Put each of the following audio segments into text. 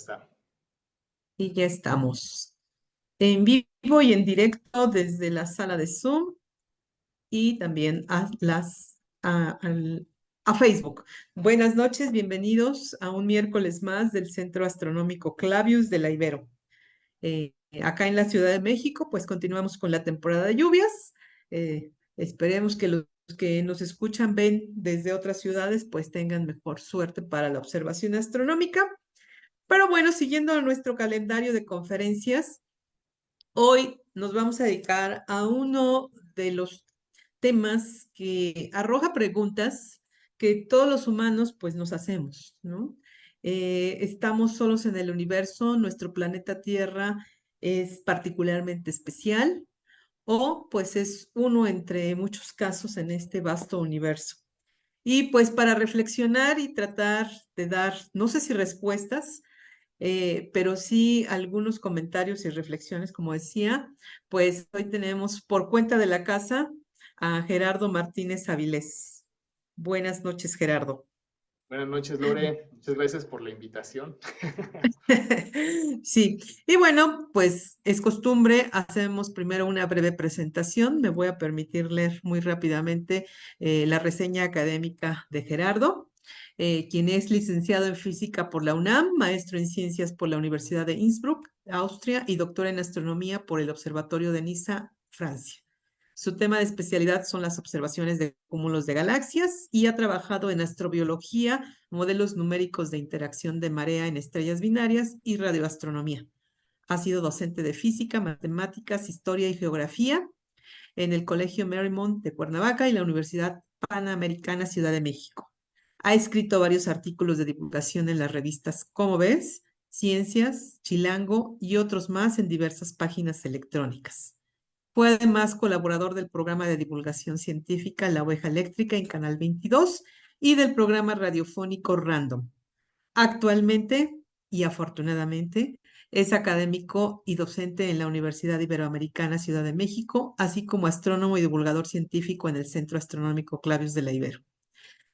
está. Y ya estamos en vivo y en directo desde la sala de Zoom y también a Facebook. Buenas noches, bienvenidos a un miércoles más del Centro Astronómico Clavius de la Ibero. Acá en la Ciudad de México, pues continuamos con la temporada de lluvias. Esperemos que los que nos escuchan, ven desde otras ciudades, pues tengan mejor suerte para la observación astronómica. Pero bueno, siguiendo nuestro calendario de conferencias, hoy nos vamos a dedicar a uno de los temas que arroja preguntas que todos los humanos pues nos hacemos, ¿no? ¿Estamos solos en el universo? ¿Nuestro planeta Tierra es particularmente especial? ¿O pues es uno entre muchos casos en este vasto universo? Y pues para reflexionar y tratar de dar, no sé si respuestas, pero sí algunos comentarios y reflexiones, como decía, pues hoy tenemos por cuenta de la casa a Gerardo Martínez Avilés. Buenas noches, Gerardo. Buenas noches, Lore. Muchas gracias por la invitación. Sí, y bueno, pues es costumbre, hacemos primero una breve presentación. Me voy a permitir leer muy rápidamente la reseña académica de Gerardo, quien es licenciado en física por la UNAM, maestro en ciencias por la Universidad de Innsbruck, Austria, y doctor en astronomía por el Observatorio de Niza, Francia. Su tema de especialidad son las observaciones de cúmulos de galaxias y ha trabajado en astrobiología, modelos numéricos de interacción de marea en estrellas binarias y radioastronomía. Ha sido docente de física, matemáticas, historia y geografía en el Colegio Marymount de Cuernavaca y la Universidad Panamericana Ciudad de México. Ha escrito varios artículos de divulgación en las revistas Cómo ves, Ciencias, Chilango y otros más en diversas páginas electrónicas. Fue además colaborador del programa de divulgación científica La Oveja Eléctrica en Canal 22 y del programa radiofónico Random. Actualmente, y afortunadamente, es académico y docente en la Universidad Iberoamericana Ciudad de México, así como astrónomo y divulgador científico en el Centro Astronómico Clavius de la Ibero.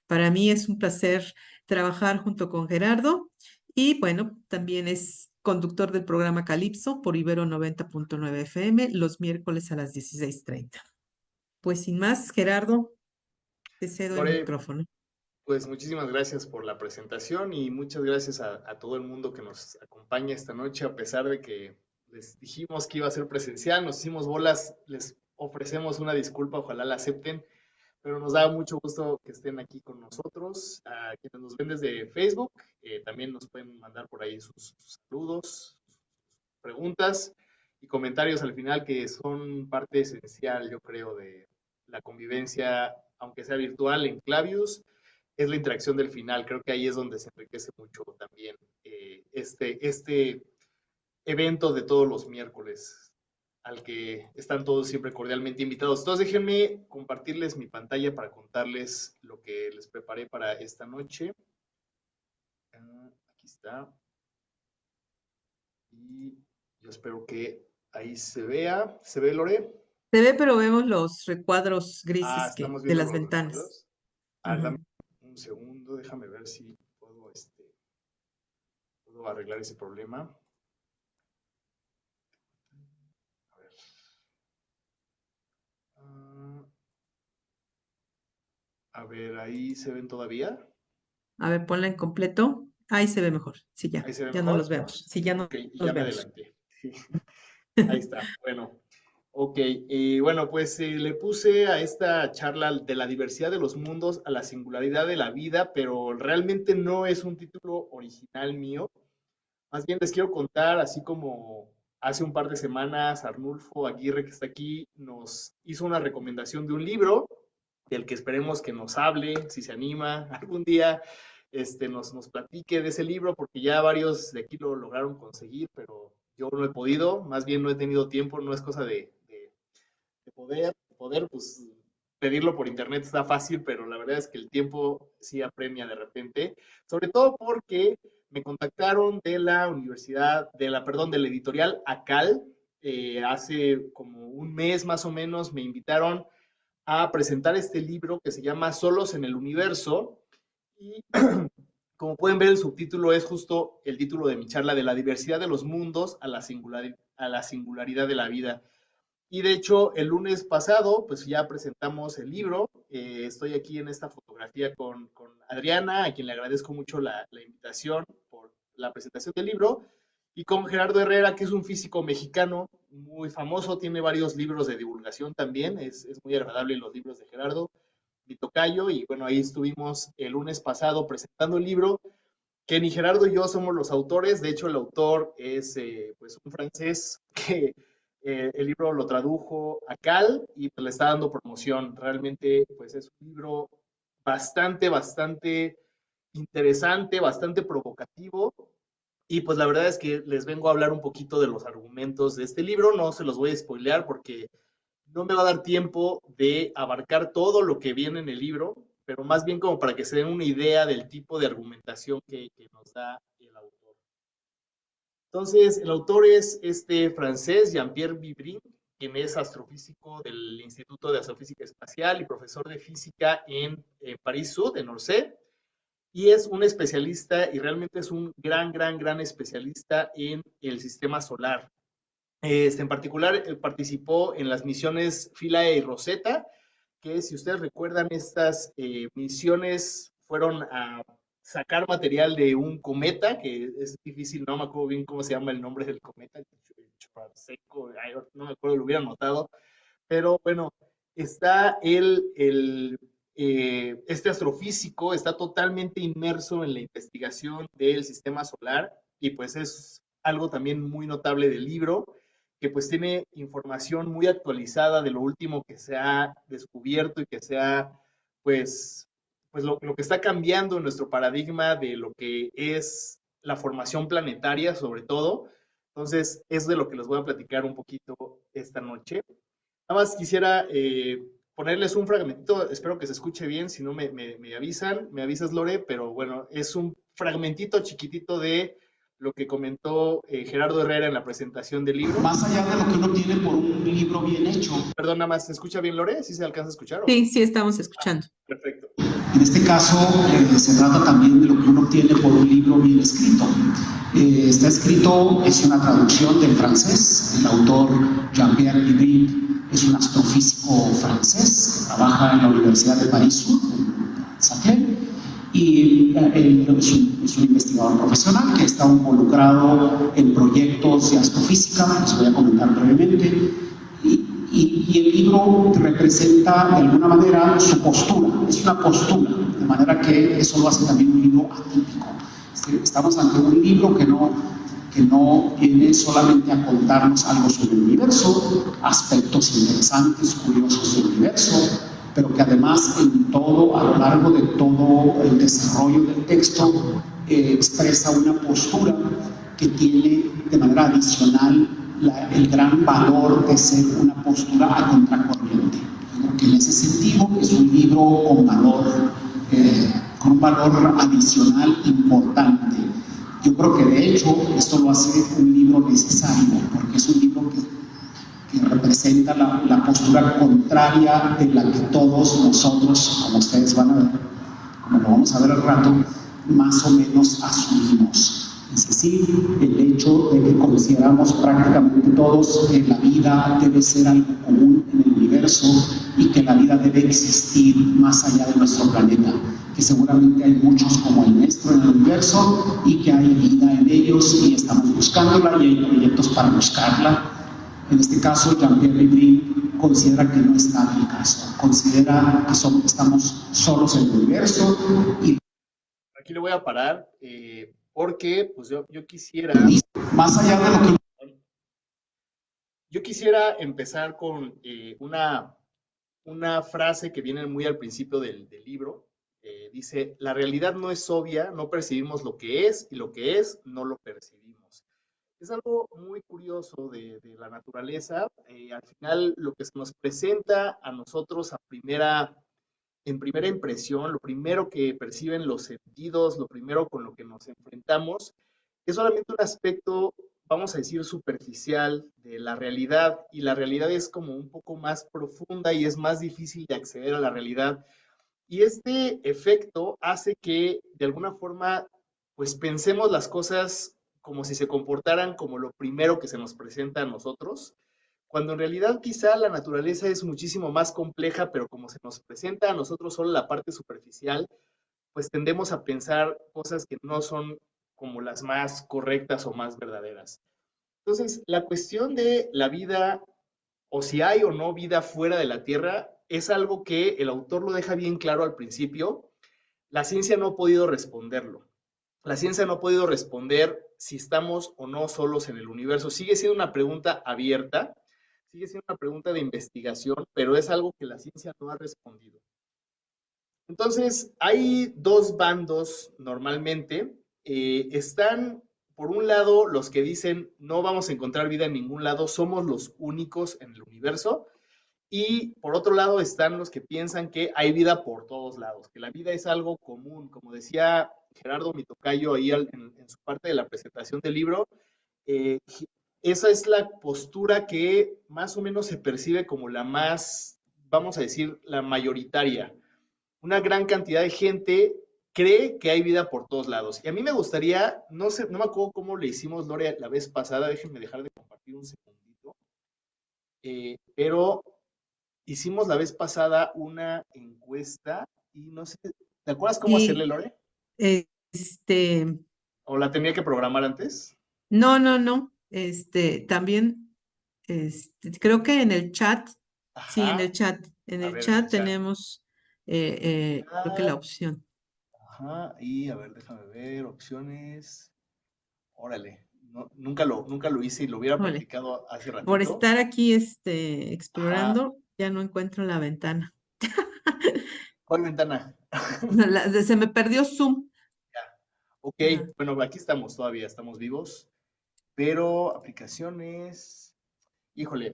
Para mí es un placer trabajar junto con Gerardo y bueno, también es conductor del programa Calipso por Ibero 90.9 FM los miércoles a las 16:30. Pues sin más, Gerardo, te cedo el Lore, micrófono. pues muchísimas gracias por la presentación y muchas gracias a todo el mundo que nos acompaña esta noche, a pesar de que les dijimos que iba a ser presencial, nos hicimos bolas, les ofrecemos una disculpa, ojalá la acepten, pero nos da mucho gusto que estén aquí con nosotros. A quienes nos ven desde Facebook, también nos pueden mandar por ahí sus saludos, sus preguntas y comentarios al final que son parte esencial, yo creo, de la convivencia, aunque sea virtual, en Clavius, es la interacción del final. Creo que ahí es donde se enriquece mucho también este evento de todos los miércoles, al que están todos siempre cordialmente invitados. Entonces déjenme compartirles mi pantalla para contarles lo que les preparé para esta noche. Aquí está. Y yo espero que ahí se vea. ¿Se ve, Lore? Se ve, pero vemos los recuadros Ah, grises estamos de viendo las los ventanas. recuadros. Dame Ujú. un segundo, déjame ver si puedo, puedo arreglar ese problema. A ver. Ah, a ver, ahí se ven todavía. A ver, ponla en completo. Ahí se ve mejor. Sí, Ahí ya, se ve ya no los mejor. vemos. Sí, ya no Ok, y los ya me vemos. adelanté. Sí, ahí está. Bueno, ok. Y bueno, pues le puse a esta charla de la diversidad de los mundos a la singularidad de la vida, pero realmente no es un título original mío. Más bien les quiero contar, así como hace un par de semanas Arnulfo Aguirre, que está aquí, nos hizo una recomendación de un libro del que esperemos que nos hable, si se anima algún día, nos platique de ese libro, porque ya varios de aquí lo lograron conseguir, pero yo no he podido, más bien no he tenido tiempo, no es cosa de poder, pues pedirlo por internet está fácil, pero la verdad es que el tiempo sí apremia de repente, sobre todo porque me contactaron de la universidad, perdón, de la editorial ACAL, hace como un mes más o menos me invitaron a presentar este libro que se llama Solos en el Universo y Como pueden ver, el subtítulo es justo el título de mi charla, de la diversidad de los mundos a la singularidad de la vida. Y de hecho, el lunes pasado, pues ya presentamos el libro. Estoy aquí en esta fotografía con Adriana, a quien le agradezco mucho la invitación por la presentación del libro, y con Gerardo Herrera, que es un físico mexicano muy famoso, tiene varios libros de divulgación también, es muy agradable los libros de Gerardo, mi tocayo, y bueno, ahí estuvimos el lunes pasado presentando el libro, que ni Gerardo y yo somos los autores. De hecho, el autor es pues un francés que el libro lo tradujo a Cal y pues, le está dando promoción. Realmente pues es un libro bastante interesante, bastante provocativo. Y pues la verdad es que les vengo a hablar un poquito de los argumentos de este libro. No se los voy a spoilear porque no me va a dar tiempo de abarcar todo lo que viene en el libro, pero más bien como para que se den una idea del tipo de argumentación que nos da el autor. Entonces, el autor es este francés, Jean-Pierre Vibrin, quien es astrofísico del Instituto de Astrofísica Espacial y profesor de física en París Sud, en Orsay, y es un especialista y realmente es un gran especialista en el sistema solar. En particular, participó en las misiones Philae y Rosetta, que si ustedes recuerdan, estas misiones fueron a sacar material de un cometa, que es difícil, no me acuerdo bien cómo se llama el nombre del cometa, Chupaseco, no me acuerdo, lo hubiera notado, pero bueno, está este astrofísico, está totalmente inmerso en la investigación del sistema solar y pues es algo también muy notable del libro, que pues tiene información muy actualizada de lo último que se ha descubierto y que se ha, pues lo que está cambiando en nuestro paradigma de lo que es la formación planetaria, sobre todo. Entonces, es de lo que les voy a platicar un poquito esta noche. Nada más quisiera ponerles un fragmentito, espero que se escuche bien, si no me avisan, me avisas Lore, pero bueno, es un fragmentito chiquitito de lo que comentó Gerardo Herrera en la presentación del libro. Más allá de lo que uno tiene por un libro bien hecho. Perdón, nada más, ¿se escucha bien Lore? ¿Sí se alcanza a escuchar? Sí, sí, estamos escuchando. Perfecto. En este caso, se trata también de lo que uno obtiene por un libro bien escrito. Está escrito, es una traducción del francés. El autor Jean-Pierre Vibrin es un astrofísico francés que trabaja en la Universidad de París, Saclay, y él es un investigador profesional que está involucrado en proyectos de astrofísica, les voy a comentar brevemente. Y el libro representa de alguna manera su postura, es una postura, de manera que eso lo hace también un libro atípico. Estamos ante un libro que no viene solamente a contarnos algo sobre el universo, aspectos interesantes, curiosos del universo, pero que además a lo largo de todo el desarrollo del texto expresa una postura que tiene de manera adicional el gran valor de ser una postura a contracorriente. Porque en ese sentido es un libro con un valor adicional importante. Yo creo que de hecho esto lo hace un libro necesario, porque es un libro que representa la postura contraria de la que todos nosotros, como ustedes van a ver, como lo vamos a ver al rato, más o menos asumimos. Es decir, el hecho de que consideramos prácticamente todos que la vida debe ser algo común en el universo y que la vida debe existir más allá de nuestro planeta, que seguramente hay muchos como el nuestro en el universo y que hay vida en ellos y estamos buscándola y hay proyectos para buscarla. En este caso, Jean-Pierre Vibrin considera que no está en el caso, considera que estamos solos en el universo y aquí le voy a parar porque pues yo quisiera... Más allá de lo que... Yo quisiera empezar con una frase que viene muy al principio del libro. Dice, la realidad no es obvia, no percibimos lo que es y lo que es no lo percibimos. Es algo muy curioso de la naturaleza. Al final, lo que se nos presenta a nosotros en primera impresión, lo primero que perciben los sentidos, lo primero con lo que nos enfrentamos, es solamente un aspecto, vamos a decir, superficial de la realidad, y la realidad es como un poco más profunda y es más difícil de acceder a la realidad. Y este efecto hace que de alguna forma pues pensemos las cosas como si se comportaran como lo primero que se nos presenta a nosotros, cuando en realidad quizá la naturaleza es muchísimo más compleja, pero como se nos presenta a nosotros solo la parte superficial, pues tendemos a pensar cosas que no son como las más correctas o más verdaderas. Entonces, la cuestión de la vida o si hay o no vida fuera de la Tierra es algo que el autor lo deja bien claro al principio. La ciencia no ha podido responderlo. La ciencia no ha podido responder si estamos o no solos en el universo. Sigue siendo una pregunta abierta, sigue siendo una pregunta de investigación, pero es algo que la ciencia no ha respondido. Entonces, hay dos bandos normalmente. Están, por un lado, los que dicen no vamos a encontrar vida en ningún lado, somos los únicos en el universo. Y por otro lado están los que piensan que hay vida por todos lados, que la vida es algo común. Como decía Gerardo Mitocayo ahí en su parte de la presentación del libro, eh, esa es la postura que más o menos se percibe como la más, vamos a decir, la mayoritaria. Una gran cantidad de gente cree que hay vida por todos lados. Y a mí me gustaría, no sé, no me acuerdo cómo le hicimos, Lore, la vez pasada, déjenme dejar de compartir un segundito, pero hicimos la vez pasada una encuesta y no sé, ¿te acuerdas cómo hacerle, Sí, Lore? este, ¿O la tenía que programar antes? no, también, creo que en el chat, sí, Ajá, en a el ver, en el chat chat. tenemos, creo que la Ah, opción. ajá, y a ver, déjame ver, opciones. Órale, nunca lo hice y lo hubiera Vale, practicado hace por ratito. estar aquí, Ajá, explorando, ya no encuentro la ventana. ¿cuál ventana? Se me perdió Zoom. Ok, Ajá. bueno, aquí estamos todavía, estamos vivos, pero aplicaciones. Híjole,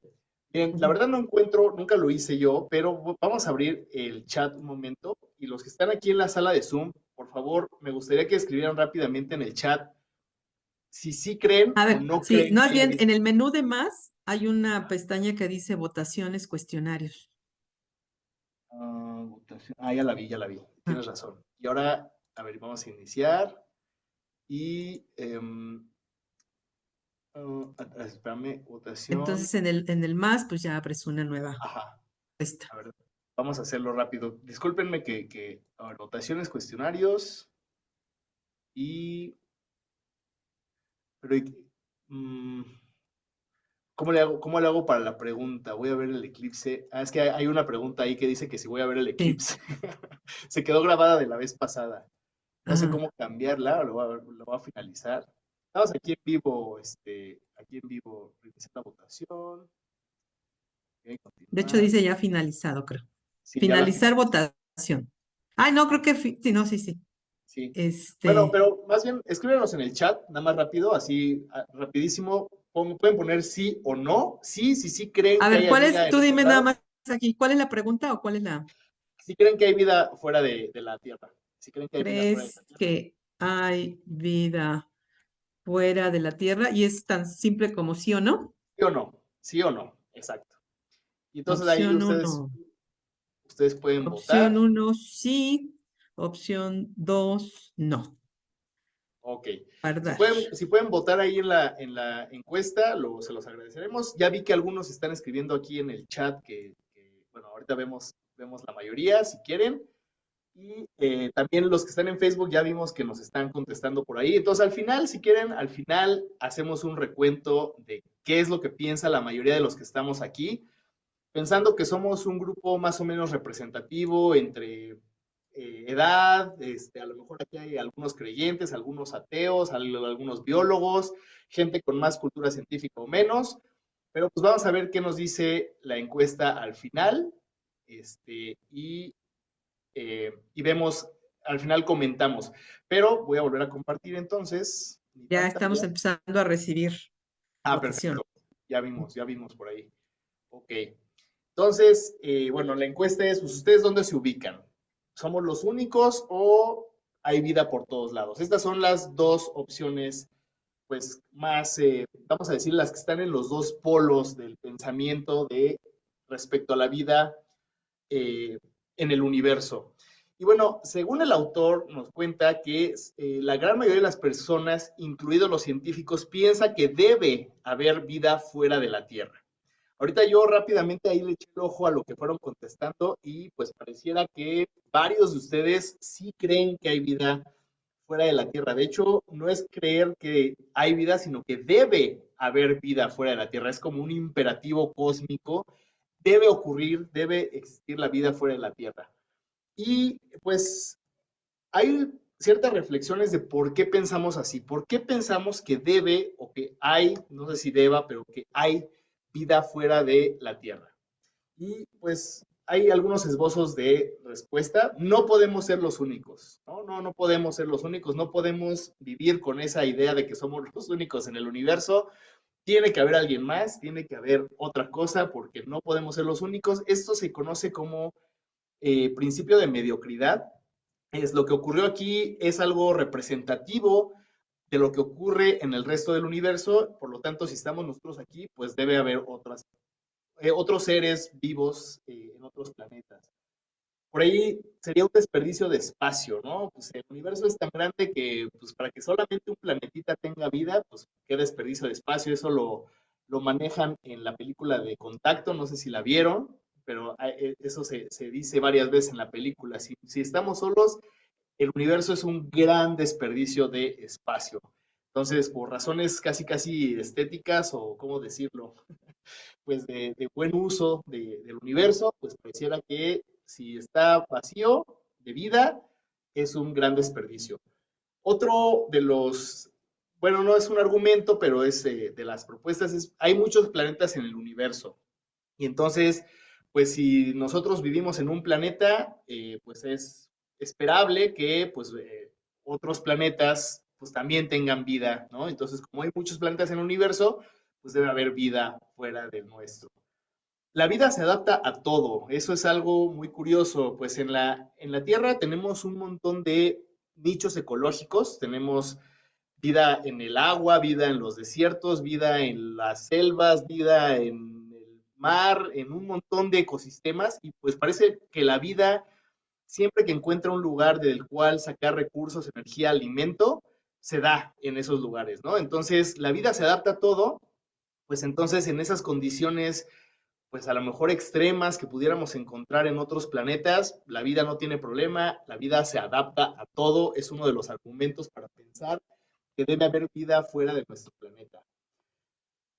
bien, la Ujú. verdad no encuentro, nunca lo hice yo, pero vamos a abrir el chat un momento y los que están aquí en la sala de Zoom, por favor, me gustaría que escribieran rápidamente en el chat si sí creen A o ver, no sí, creen no, que más haya bien vida. en el menú de más hay una pestaña que dice votaciones, cuestionarios. Votación. Ya la vi, ya la vi. Ah, Tienes razón. Y ahora, a ver, vamos a iniciar y, espérame, votación. entonces en el más, pues ya abres una nueva Ajá, pesta. a ver, vamos a hacerlo rápido. Discúlpenme a ver, votaciones, cuestionarios y pero, mm, cómo le hago para la pregunta? Voy a ver el eclipse. Es que hay una pregunta ahí que dice que si voy a ver el Sí, eclipse. Se quedó grabada de la vez pasada. No sé ajá. cómo cambiarla, lo voy a finalizar. Estamos aquí en vivo, aquí en vivo, reiniciar la votación. Ok, De hecho continuar. dice ya finalizado, creo. Sí, ya la Finalizar finalicé. votación. Ay, no, creo que sí, no, sí, sí. Sí. Bueno, Este, pero más bien, escríbenos en el chat, nada más rápido, así rapidísimo. Pueden poner sí o no. Sí, sí creen a que ver, haya ¿cuál vida es? en Tú otros dime nada lados. más aquí, ¿cuál es la pregunta o cuál es la? Si creen que hay vida fuera de la Tierra. Si creen que hay vida fuera de la ¿Crees Tierra. que hay vida fuera de la Tierra? Y es tan simple como sí o no. ¿Sí o no? Sí o no, exacto. Y entonces ahí Opción uno. ustedes pueden Opción votar. uno, sí. Opción 2, no. Ok. Guardar. Si pueden votar ahí en la encuesta, se los agradeceremos. Ya vi que algunos están escribiendo aquí en el chat bueno, ahorita vemos la mayoría, si quieren. Y también los que están en Facebook ya vimos que nos están contestando por ahí. Entonces, al final, si quieren, al final hacemos un recuento de qué es lo que piensa la mayoría de los que estamos aquí, pensando que somos un grupo más o menos representativo entre edad, a lo mejor aquí hay algunos creyentes, algunos ateos, algunos biólogos, gente con más cultura científica o menos, pero pues vamos a ver qué nos dice la encuesta al final, y vemos, al final comentamos, pero voy a volver a compartir entonces mi Ya estamos pantalla. empezando a recibir votación. Perfecto, ya vimos por ahí. Ok. Entonces, bueno, la encuesta es, pues, ¿ustedes dónde se ubican? ¿Somos los únicos o hay vida por todos lados? Estas son las dos opciones, pues, más, vamos a decir, las que están en los dos polos del pensamiento respecto a la vida eh, en el universo. Y bueno, según el autor, nos cuenta que la gran mayoría de las personas, incluidos los científicos, piensa que debe haber vida fuera de la Tierra. Ahorita yo rápidamente ahí le eché el ojo a lo que fueron contestando y pues pareciera que varios de ustedes sí creen que hay vida fuera de la Tierra. De hecho, no es creer que hay vida, sino que debe haber vida fuera de la Tierra. Es como un imperativo cósmico. Debe ocurrir, debe existir la vida fuera de la Tierra. Y pues hay ciertas reflexiones de por qué pensamos así, por qué pensamos que debe o que hay, no sé si deba, pero que hay vida fuera de la Tierra. Y pues hay algunos esbozos de respuesta. No podemos ser los únicos, ¿no? No podemos ser los únicos, no podemos vivir con esa idea de que somos los únicos en el universo. Tiene que haber alguien más, tiene que haber otra cosa, porque no podemos ser los únicos. Esto se conoce como principio de mediocridad. Es lo que ocurrió aquí, es algo representativo de lo que ocurre en el resto del universo. Por lo tanto, si estamos nosotros aquí, pues debe haber otros seres vivos en otros planetas. Por ahí sería un desperdicio de espacio, ¿no? Pues el universo es tan grande que pues para que solamente un planetita tenga vida, pues qué desperdicio de espacio. Eso lo manejan en la película de Contacto, no sé si la vieron, pero eso se dice varias veces en la película. Si estamos solos, el universo es un gran desperdicio de espacio. Entonces, por razones casi estéticas o cómo decirlo, pues de buen uso del universo, pues pareciera que si está vacío de vida, es un gran desperdicio. Otro de los, bueno, no es un argumento, pero es de las propuestas, hay muchos planetas en el universo. Y entonces, pues si nosotros vivimos en un planeta, pues es esperable que pues otros planetas pues también tengan vida, ¿no? Entonces, como hay muchos planetas en el universo, pues debe haber vida fuera del nuestro. La vida se adapta a todo, eso es algo muy curioso, pues en la Tierra tenemos un montón de nichos ecológicos, tenemos vida en el agua, vida en los desiertos, vida en las selvas, vida en el mar, en un montón de ecosistemas, y pues parece que la vida, siempre que encuentra un lugar del cual sacar recursos, energía, alimento, se da en esos lugares, ¿no? Entonces, la vida se adapta a todo, pues entonces en esas condiciones pues a lo mejor extremas que pudiéramos encontrar en otros planetas, la vida no tiene problema, la vida se adapta a todo, es uno de los argumentos para pensar que debe haber vida fuera de nuestro planeta.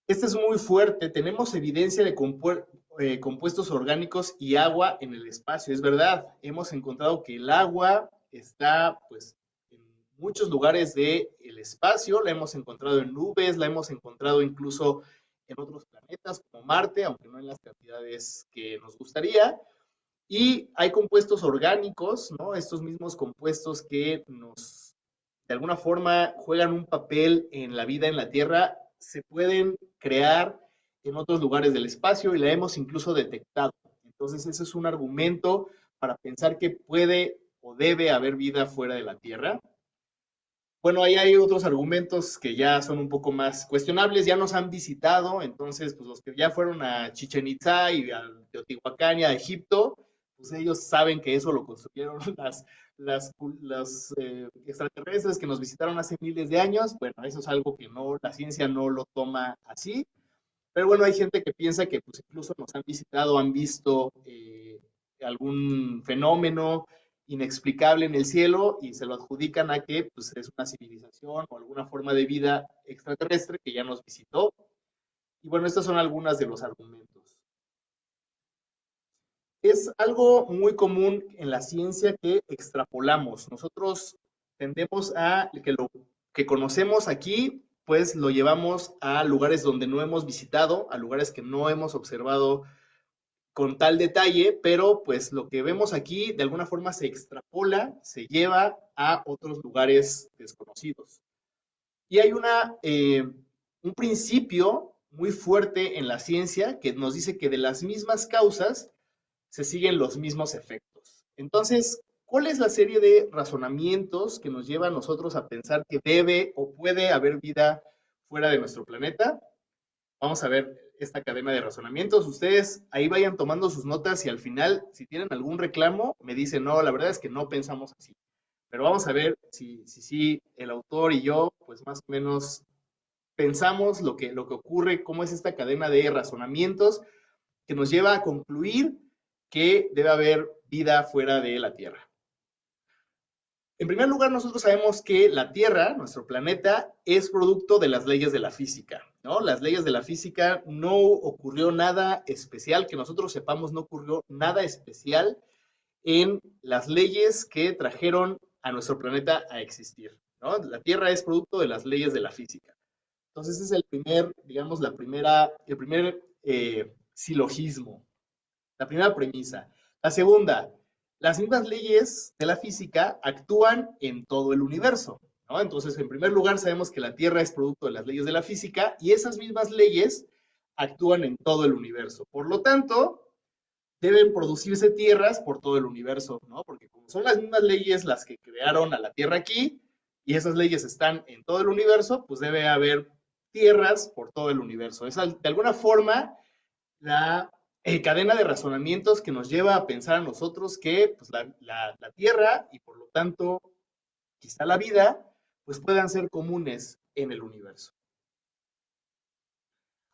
Este es muy fuerte, tenemos evidencia de compuestos orgánicos y agua en el espacio, es verdad, hemos encontrado que el agua está pues en muchos lugares del espacio, la hemos encontrado en nubes, la hemos encontrado incluso en otros planetas como Marte, aunque no en las cantidades que nos gustaría. Y hay compuestos orgánicos, ¿no? Estos mismos compuestos que nos, de alguna forma, juegan un papel en la vida en la Tierra, se pueden crear en otros lugares del espacio y la hemos incluso detectado. Entonces, ese es un argumento para pensar que puede o debe haber vida fuera de la Tierra. Bueno, ahí hay otros argumentos que ya son un poco más cuestionables, ya nos han visitado, entonces, pues los que ya fueron a Chichen Itza y a Teotihuacán y a Egipto, pues ellos saben que eso lo construyeron los extraterrestres que nos visitaron hace miles de años. Bueno, eso es algo que no, la ciencia no lo toma así, pero bueno, hay gente que piensa que pues incluso nos han visitado, han visto algún fenómeno inexplicable en el cielo y se lo adjudican a que pues, es una civilización o alguna forma de vida extraterrestre que ya nos visitó. Y bueno, estos son algunos de los argumentos. Es algo muy común en la ciencia que extrapolamos. Nosotros tendemos a que lo que conocemos aquí, pues lo llevamos a lugares donde no hemos visitado, a lugares que no hemos observado con tal detalle, pero pues lo que vemos aquí de alguna forma se extrapola, se lleva a otros lugares desconocidos. Y hay un principio muy fuerte en la ciencia que nos dice que de las mismas causas se siguen los mismos efectos. Entonces, ¿cuál es la serie de razonamientos que nos lleva a nosotros a pensar que debe o puede haber vida fuera de nuestro planeta? Vamos a ver esta cadena de razonamientos. Ustedes ahí vayan tomando sus notas y al final, si tienen algún reclamo, me dicen, no, la verdad es que no pensamos así. Pero vamos a ver si el autor y yo, pues más o menos pensamos lo que ocurre, cómo es esta cadena de razonamientos que nos lleva a concluir que debe haber vida fuera de la Tierra. En primer lugar, nosotros sabemos que la Tierra, nuestro planeta, es producto de las leyes de la física, ¿no? Las leyes de la física, no ocurrió nada especial, que nosotros sepamos, no ocurrió nada especial en las leyes que trajeron a nuestro planeta a existir, ¿no? La Tierra es producto de las leyes de la física. Entonces, ese es el primer, digamos, el primer silogismo, la primera premisa. La segunda, las mismas leyes de la física actúan en todo el universo, ¿no? Entonces, en primer lugar, sabemos que la Tierra es producto de las leyes de la física y esas mismas leyes actúan en todo el universo. Por lo tanto, deben producirse tierras por todo el universo, ¿no? Porque como son las mismas leyes las que crearon a la Tierra aquí y esas leyes están en todo el universo, pues debe haber tierras por todo el universo. Es de alguna forma la cadena de razonamientos que nos lleva a pensar a nosotros que pues, la Tierra y por lo tanto quizá la vida, pues puedan ser comunes en el universo.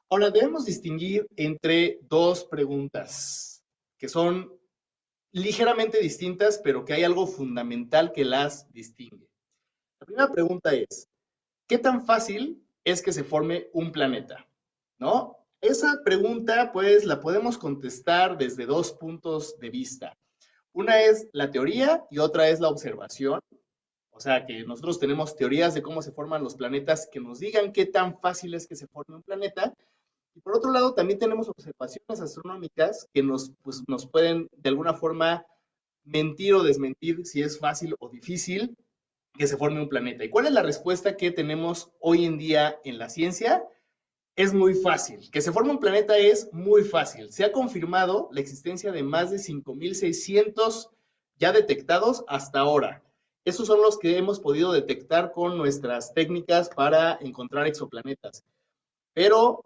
Ahora debemos distinguir entre dos preguntas que son ligeramente distintas, pero que hay algo fundamental que las distingue. La primera pregunta es, ¿qué tan fácil es que se forme un planeta? ¿No? Esa pregunta, pues, la podemos contestar desde dos puntos de vista. Una es la teoría y otra es la observación. O sea, que nosotros tenemos teorías de cómo se forman los planetas que nos digan qué tan fácil es que se forme un planeta. Y por otro lado, también tenemos observaciones astronómicas que pues, nos pueden de alguna forma mentir o desmentir si es fácil o difícil que se forme un planeta. ¿Y cuál es la respuesta que tenemos hoy en día en la ciencia? Es muy fácil. Que se forme un planeta es muy fácil. Se ha confirmado la existencia de más de 5.600 ya detectados hasta ahora. Esos son los que hemos podido detectar con nuestras técnicas para encontrar exoplanetas. Pero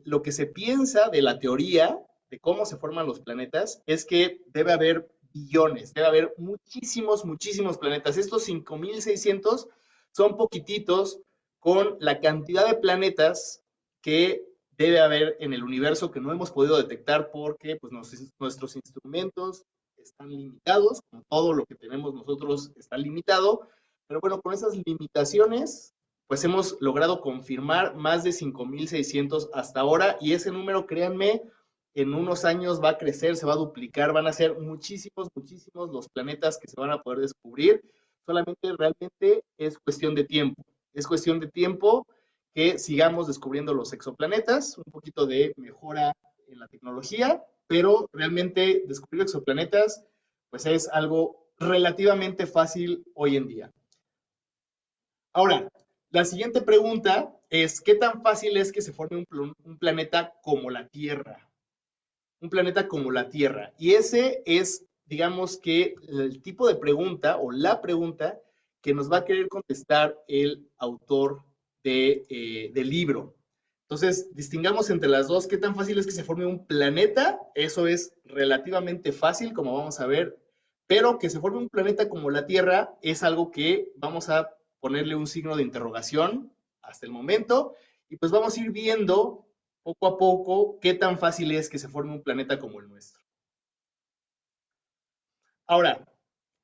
lo que se piensa de la teoría de cómo se forman los planetas es que debe haber billones, debe haber muchísimos, muchísimos planetas. Estos 5.600 son poquititos con la cantidad de planetas que debe haber en el universo que no hemos podido detectar porque pues, nuestros instrumentos están limitados, como todo lo que tenemos nosotros está limitado, pero bueno, con esas limitaciones pues hemos logrado confirmar más de 5.600 hasta ahora y ese número, créanme, en unos años va a crecer, se va a duplicar, van a ser muchísimos, muchísimos los planetas que se van a poder descubrir, solamente realmente es cuestión de tiempo, es cuestión de tiempo que sigamos descubriendo los exoplanetas, un poquito de mejora en la tecnología, pero realmente descubrir exoplanetas pues es algo relativamente fácil hoy en día. Ahora, la siguiente pregunta es, ¿qué tan fácil es que se forme un planeta como la Tierra? Un planeta como la Tierra. Y ese es, digamos que, el tipo de pregunta o la pregunta que nos va a querer contestar el autor del libro. Entonces, distingamos entre las dos, ¿qué tan fácil es que se forme un planeta? Eso es relativamente fácil, como vamos a ver, pero que se forme un planeta como la Tierra es algo que vamos a ponerle un signo de interrogación hasta el momento, y pues vamos a ir viendo poco a poco qué tan fácil es que se forme un planeta como el nuestro. Ahora,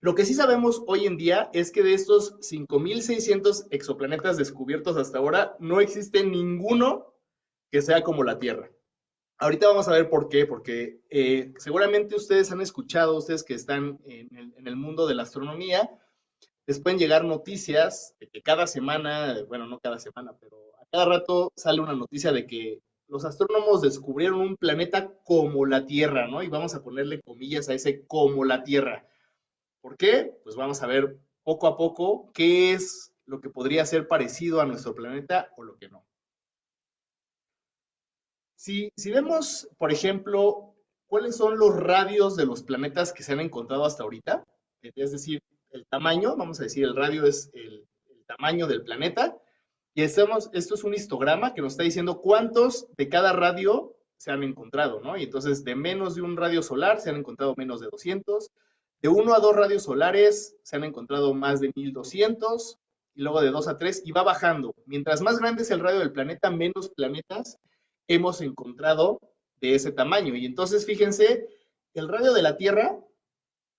lo que sí sabemos hoy en día es que de estos 5.600 exoplanetas descubiertos hasta ahora, no existe ninguno que sea como la Tierra. Ahorita vamos a ver por qué, porque seguramente ustedes han escuchado, ustedes que están en el mundo de la astronomía, les pueden llegar noticias de que cada semana, bueno, no cada semana, pero a cada rato sale una noticia de que los astrónomos descubrieron un planeta como la Tierra, ¿no? Y vamos a ponerle comillas a ese como la Tierra. ¿Por qué? Pues vamos a ver poco a poco qué es lo que podría ser parecido a nuestro planeta o lo que no. Si vemos, por ejemplo, cuáles son los radios de los planetas que se han encontrado hasta ahorita, es decir, el tamaño, vamos a decir, el radio es el tamaño del planeta. Y esto es un histograma que nos está diciendo cuántos de cada radio se han encontrado, ¿no? Y entonces de menos de un radio solar se han encontrado menos de 200, de 1 a 2 radios solares se han encontrado más de 1200, y luego de 2 a 3, y va bajando. Mientras más grande es el radio del planeta, menos planetas hemos encontrado de ese tamaño. Y entonces, fíjense, el radio de la Tierra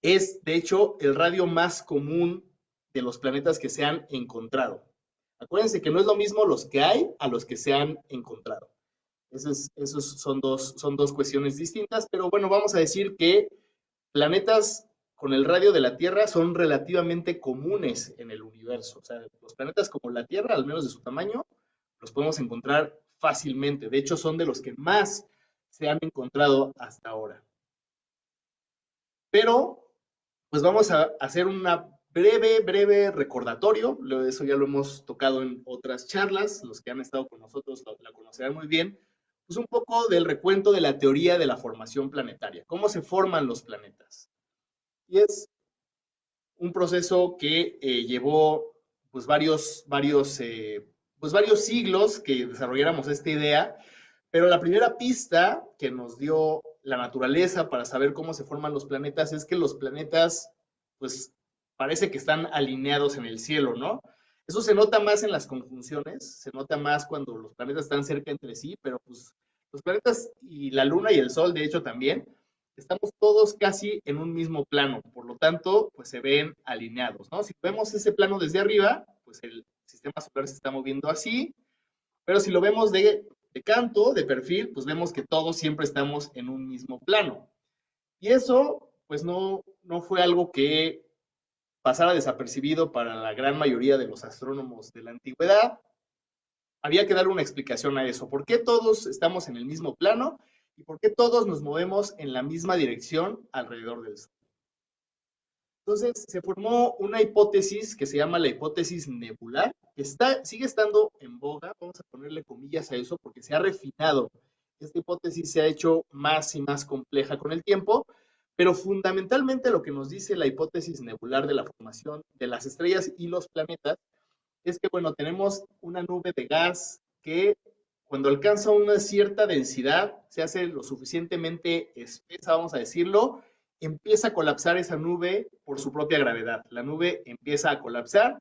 es, de hecho, el radio más común de los planetas que se han encontrado. Acuérdense que no es lo mismo los que hay a los que se han encontrado. Esos son dos cuestiones distintas, pero bueno, vamos a decir que planetas con el radio de la Tierra son relativamente comunes en el universo. O sea, los planetas como la Tierra, al menos de su tamaño, los podemos encontrar fácilmente. De hecho, son de los que más se han encontrado hasta ahora. Pero, pues vamos a hacer una breve recordatorio. Eso ya lo hemos tocado en otras charlas. Los que han estado con nosotros la conocerán muy bien. Pues un poco del recuento de la teoría de la formación planetaria. ¿Cómo se forman los planetas? Y es un proceso que llevó pues varios siglos que desarrolláramos esta idea, pero la primera pista que nos dio la naturaleza para saber cómo se forman los planetas es que los planetas pues parece que están alineados en el cielo, ¿no? Eso se nota más en las conjunciones, se nota más cuando los planetas están cerca entre sí, pero pues los planetas y la Luna y el Sol, de hecho, también, estamos todos casi en un mismo plano, por lo tanto, pues se ven alineados, ¿no? Si vemos ese plano desde arriba, pues el sistema solar se está moviendo así, pero si lo vemos de canto, de perfil, pues vemos que todos siempre estamos en un mismo plano. Y eso, pues no fue algo que pasara desapercibido para la gran mayoría de los astrónomos de la antigüedad. Había que dar una explicación a eso. ¿Por qué todos estamos en el mismo plano? ¿Y por qué todos nos movemos en la misma dirección alrededor del Sol? Entonces, se formó una hipótesis que se llama la hipótesis nebular, que sigue estando en boga, vamos a ponerle comillas a eso, porque se ha refinado. Esta hipótesis se ha hecho más y más compleja con el tiempo, pero fundamentalmente lo que nos dice la hipótesis nebular de la formación de las estrellas y los planetas es que, bueno, tenemos una nube de gas que cuando alcanza una cierta densidad, se hace lo suficientemente espesa, vamos a decirlo, empieza a colapsar esa nube por su propia gravedad. La nube empieza a colapsar.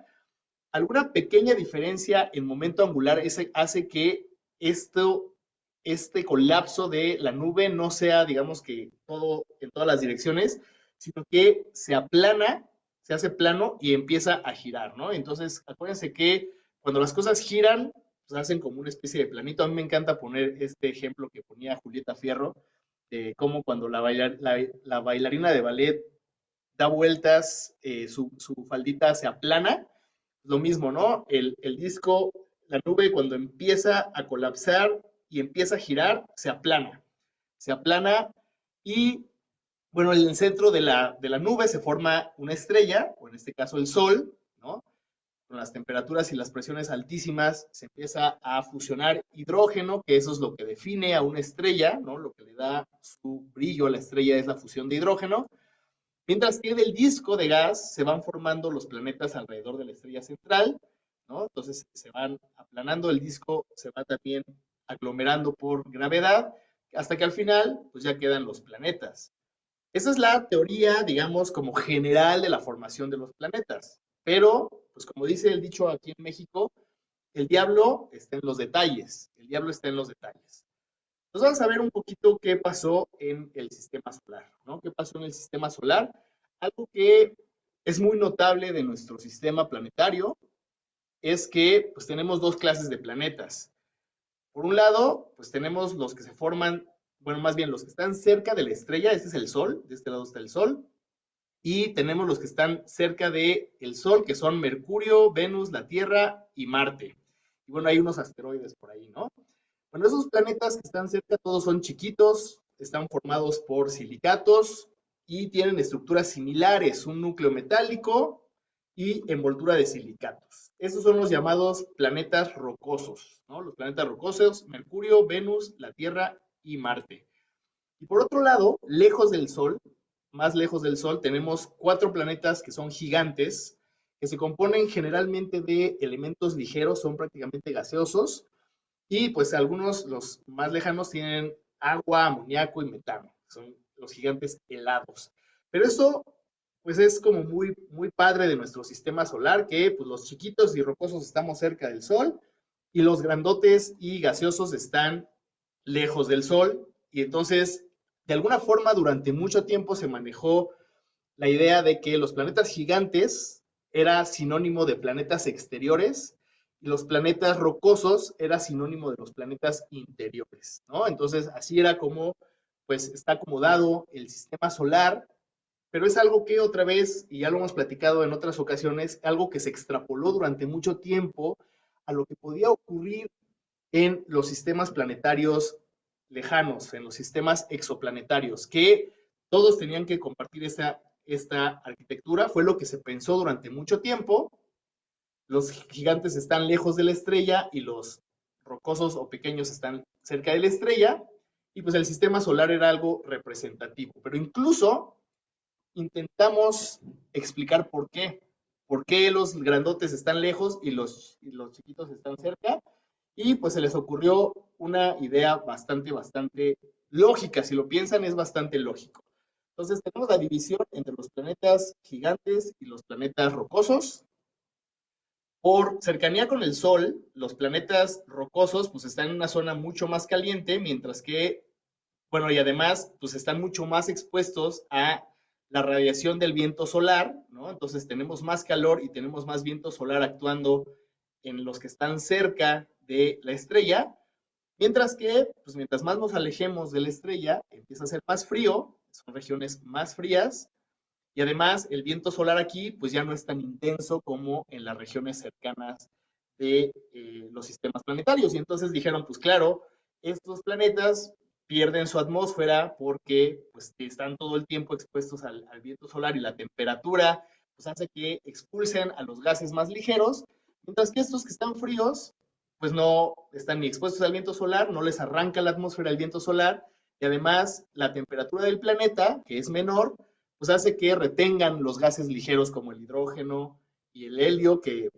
Alguna pequeña diferencia en momento angular hace que este colapso de la nube no sea, digamos que todo en todas las direcciones, sino que se aplana, se hace plano y empieza a girar, ¿no? Entonces, acuérdense que cuando las cosas giran, pues hacen como una especie de planito. A mí me encanta poner este ejemplo que ponía Julieta Fierro, de cómo cuando la bailarina de ballet da vueltas, su faldita se aplana. Lo mismo, ¿no? El disco, la nube, cuando empieza a colapsar y empieza a girar, se aplana. Se aplana y, bueno, en el centro de la nube se forma una estrella, o en este caso el Sol, ¿no? Con las temperaturas y las presiones altísimas se empieza a fusionar hidrógeno, que eso es lo que define a una estrella, ¿no? Lo que le da su brillo a la estrella es la fusión de hidrógeno. Mientras que del disco de gas se van formando los planetas alrededor de la estrella central, ¿no? Entonces se van aplanando, el disco se va también aglomerando por gravedad, hasta que al final, pues ya quedan los planetas. Esa es la teoría, digamos, como general de la formación de los planetas. Pero, pues como dice el dicho aquí en México, el diablo está en los detalles. El diablo está en los detalles. Entonces vamos a ver un poquito qué pasó en el sistema solar, ¿no? ¿Qué pasó en el sistema solar? Algo que es muy notable de nuestro sistema planetario es que pues tenemos dos clases de planetas. Por un lado, pues tenemos los que se forman, bueno, más bien los que están cerca de la estrella, este es el Sol, de este lado está el Sol, y tenemos los que están cerca del Sol, que son Mercurio, Venus, la Tierra y Marte. Y bueno, hay unos asteroides por ahí, ¿no? Bueno, esos planetas que están cerca, todos son chiquitos, están formados por silicatos y tienen estructuras similares, un núcleo metálico y envoltura de silicatos. Esos son los llamados planetas rocosos, ¿no? Los planetas rocosos, Mercurio, Venus, la Tierra y Marte. Y por otro lado, lejos del Sol, más lejos del Sol, tenemos 4 planetas que son gigantes, que se componen generalmente de elementos ligeros, son prácticamente gaseosos, y pues algunos, los más lejanos, tienen agua, amoníaco y metano, son los gigantes helados. Pero eso, pues es como muy, muy padre de nuestro sistema solar, que pues los chiquitos y rocosos estamos cerca del Sol, y los grandotes y gaseosos están lejos del Sol, y entonces, de alguna forma, durante mucho tiempo se manejó la idea de que los planetas gigantes era sinónimo de planetas exteriores y los planetas rocosos era sinónimo de los planetas interiores, ¿no? Entonces, así era como, pues, está acomodado el sistema solar, pero es algo que otra vez, y ya lo hemos platicado en otras ocasiones, algo que se extrapoló durante mucho tiempo a lo que podía ocurrir en los sistemas planetarios lejanos, en los sistemas exoplanetarios, que todos tenían que compartir esta arquitectura. Fue lo que se pensó durante mucho tiempo. Los gigantes están lejos de la estrella y los rocosos o pequeños están cerca de la estrella, y pues el sistema solar era algo representativo. Pero incluso intentamos explicar por qué. ¿Por qué los grandotes están lejos y los chiquitos están cerca? Y pues se les ocurrió una idea bastante lógica. Si lo piensan, es bastante lógico. Entonces tenemos la división entre los planetas gigantes y los planetas rocosos. Por cercanía con el Sol, los planetas rocosos pues están en una zona mucho más caliente, mientras que, bueno, y además pues están mucho más expuestos a la radiación del viento solar, ¿no? Entonces tenemos más calor y tenemos más viento solar actuando en los que están cerca de la estrella, mientras que, pues mientras más nos alejemos de la estrella, empieza a ser más frío, son regiones más frías, y además el viento solar aquí, pues ya no es tan intenso como en las regiones cercanas de los sistemas planetarios. Y entonces dijeron, pues claro, estos planetas pierden su atmósfera porque pues, están todo el tiempo expuestos al viento solar y la temperatura pues hace que expulsen a los gases más ligeros, mientras que estos que están fríos pues no están ni expuestos al viento solar, no les arranca la atmósfera el viento solar, y además la temperatura del planeta, que es menor, pues hace que retengan los gases ligeros como el hidrógeno y el helio, que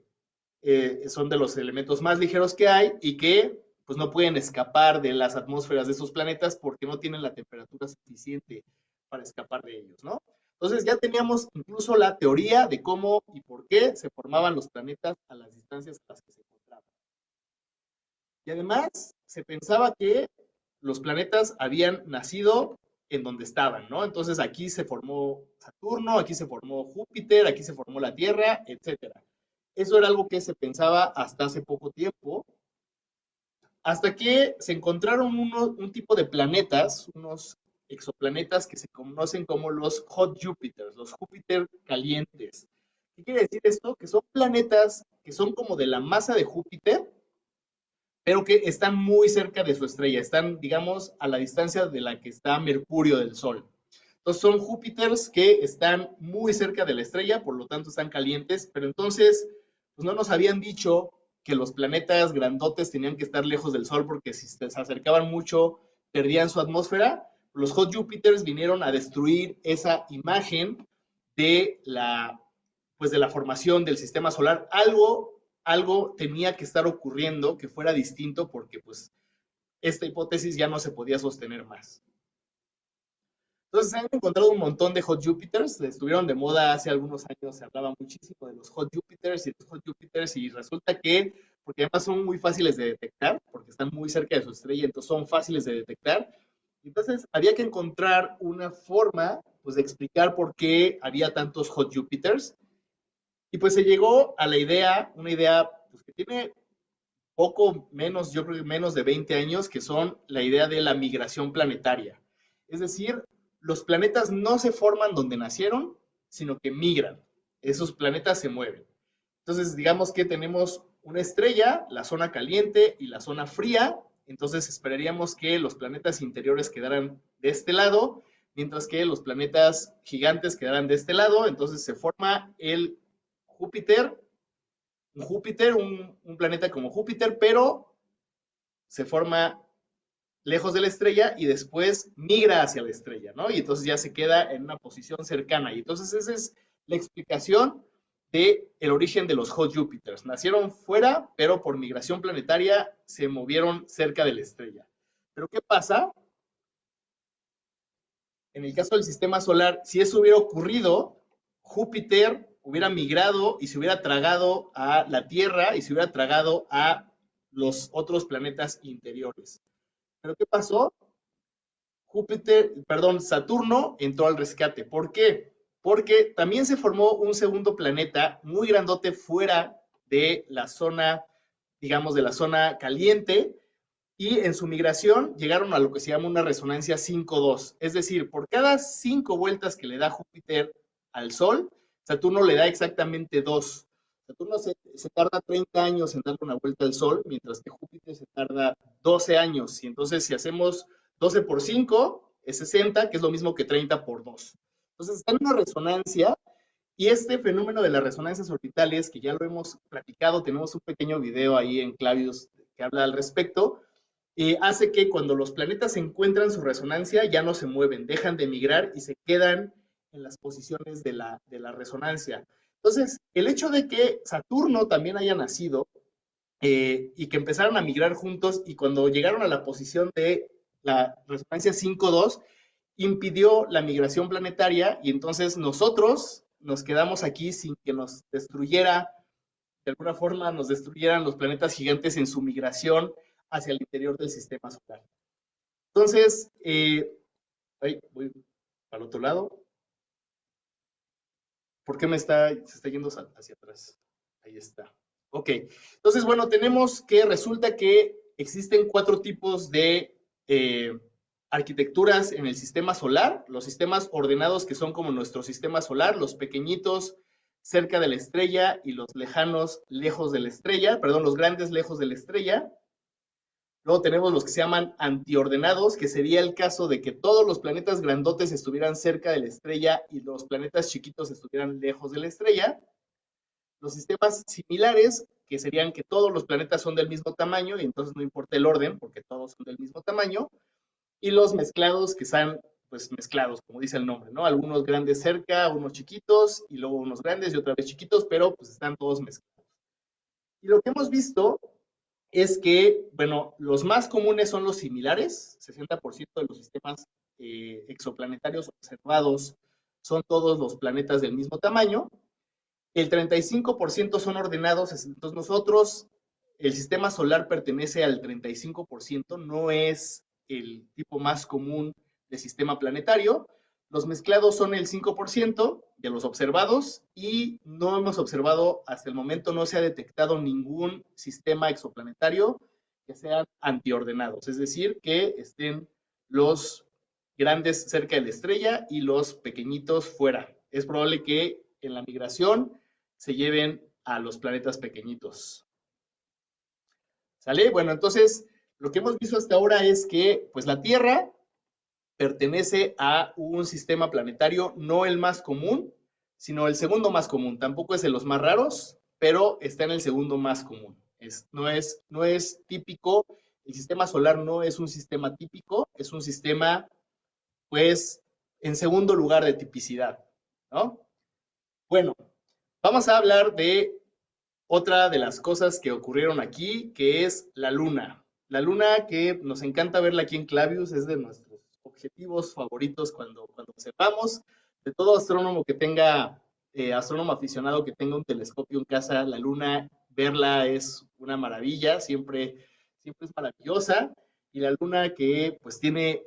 son de los elementos más ligeros que hay y que pues no pueden escapar de las atmósferas de esos planetas porque no tienen la temperatura suficiente para escapar de ellos, ¿no? Entonces ya teníamos incluso la teoría de cómo y por qué se formaban los planetas a las distancias a las que se encontraban. Y además se pensaba que los planetas habían nacido en donde estaban, ¿no? Entonces aquí se formó Saturno, aquí se formó Júpiter, aquí se formó la Tierra, etcétera. Eso era algo que se pensaba hasta hace poco tiempo, hasta que se encontraron un tipo de planetas, unos exoplanetas que se conocen como los Hot Jupiters, los Júpiter calientes. ¿Qué quiere decir esto? Que son planetas que son como de la masa de Júpiter, pero que están muy cerca de su estrella, están, digamos, a la distancia de la que está Mercurio del Sol. Entonces son Júpiters que están muy cerca de la estrella, por lo tanto están calientes, pero entonces pues no nos habían dicho que los planetas grandotes tenían que estar lejos del Sol porque si se acercaban mucho perdían su atmósfera. Los Hot Jupiters vinieron a destruir esa imagen de pues de la formación del sistema solar. Algo tenía que estar ocurriendo que fuera distinto porque pues esta hipótesis ya no se podía sostener más. Entonces se han encontrado un montón de Hot Jupiters, estuvieron de moda hace algunos años, se hablaba muchísimo de los Hot Jupiters y los Hot Jupiters, y resulta que, porque además son muy fáciles de detectar, porque están muy cerca de su estrella, entonces son fáciles de detectar. Entonces había que encontrar una forma pues, de explicar por qué había tantos Hot Jupiters, y pues se llegó a la idea, una idea pues, que tiene poco menos, yo creo que menos de 20 años, que son la idea de la migración planetaria. Es decir, los planetas no se forman donde nacieron, sino que migran. Esos planetas se mueven. Entonces, digamos que tenemos una estrella, la zona caliente y la zona fría. Entonces, esperaríamos que los planetas interiores quedaran de este lado, mientras que los planetas gigantes quedaran de este lado. Entonces, se forma el Júpiter, un planeta como Júpiter, pero se forma lejos de la estrella y después migra hacia la estrella, ¿no? Y entonces ya se queda en una posición cercana. Y entonces esa es la explicación del origen de los hot Júpiters. Nacieron fuera, pero por migración planetaria se movieron cerca de la estrella. Pero ¿qué pasa? En el caso del sistema solar, si eso hubiera ocurrido, Júpiter hubiera migrado y se hubiera tragado a la Tierra y se hubiera tragado a los otros planetas interiores. ¿Pero qué pasó? Saturno entró al rescate. ¿Por qué? Porque también se formó un segundo planeta muy grandote fuera de la zona, digamos, de la zona caliente, y en su migración llegaron a lo que se llama una resonancia 5-2. Es decir, por cada 5 vueltas que le da Júpiter al Sol, Saturno le da exactamente 2. Saturno se tarda 30 años en darle una vuelta al Sol, mientras que Júpiter se tarda 12 años. Y entonces, si hacemos 12 por 5, es 60, que es lo mismo que 30 por 2. Entonces, está en una resonancia, y este fenómeno de las resonancias orbitales, que ya lo hemos platicado, tenemos un pequeño video ahí en Clavius que habla al respecto, hace que cuando los planetas encuentran su resonancia ya no se mueven, dejan de migrar y se quedan en las posiciones de la resonancia. Entonces, el hecho de que Saturno también haya nacido y que empezaron a migrar juntos, y cuando llegaron a la posición de la resonancia 5-2, impidió la migración planetaria, y entonces nosotros nos quedamos aquí sin que nos destruyera, de alguna forma nos destruyeran los planetas gigantes en su migración hacia el interior del sistema solar. Entonces, voy al otro lado. ¿Por qué se está yendo hacia atrás? Ahí está. Ok. Entonces, bueno, tenemos que resulta que existen 4 tipos de arquitecturas en el sistema solar. Los sistemas ordenados, que son como nuestro sistema solar, los pequeñitos cerca de la estrella y los lejanos lejos de la estrella, perdón, los grandes lejos de la estrella. Luego tenemos los que se llaman antiordenados, que sería el caso de que todos los planetas grandotes estuvieran cerca de la estrella y los planetas chiquitos estuvieran lejos de la estrella. Los sistemas similares, que serían que todos los planetas son del mismo tamaño y entonces no importa el orden porque todos son del mismo tamaño. Y los mezclados, que están pues mezclados, como dice el nombre, ¿no? Algunos grandes cerca, unos chiquitos y luego unos grandes y otra vez chiquitos, pero pues están todos mezclados. Y lo que hemos visto es que, bueno, los más comunes son los similares. 60% de los sistemas exoplanetarios observados son todos los planetas del mismo tamaño. El 35% son ordenados, entonces nosotros, el sistema solar pertenece al 35%, no es el tipo más común de sistema planetario. Los mezclados son el 5% de los observados, y no hemos observado, hasta el momento no se ha detectado ningún sistema exoplanetario que sean antiordenados, es decir, que estén los grandes cerca de la estrella y los pequeñitos fuera. Es probable que en la migración se lleven a los planetas pequeñitos. ¿Sale? Bueno, entonces, lo que hemos visto hasta ahora es que, pues, la Tierra pertenece a un sistema planetario, no el más común, sino el segundo más común. Tampoco es de los más raros, pero está en el segundo más común. No es típico, el sistema solar no es un sistema típico, es un sistema, pues, en segundo lugar de tipicidad, ¿no? Bueno, vamos a hablar de otra de las cosas que ocurrieron aquí, que es la Luna. La Luna, que nos encanta verla aquí en Clavius, es de nuestros objetivos favoritos cuando sepamos. De todo astrónomo que tenga, astrónomo aficionado que tenga un telescopio en casa, la Luna, verla es una maravilla, siempre es maravillosa. Y la Luna, que pues tiene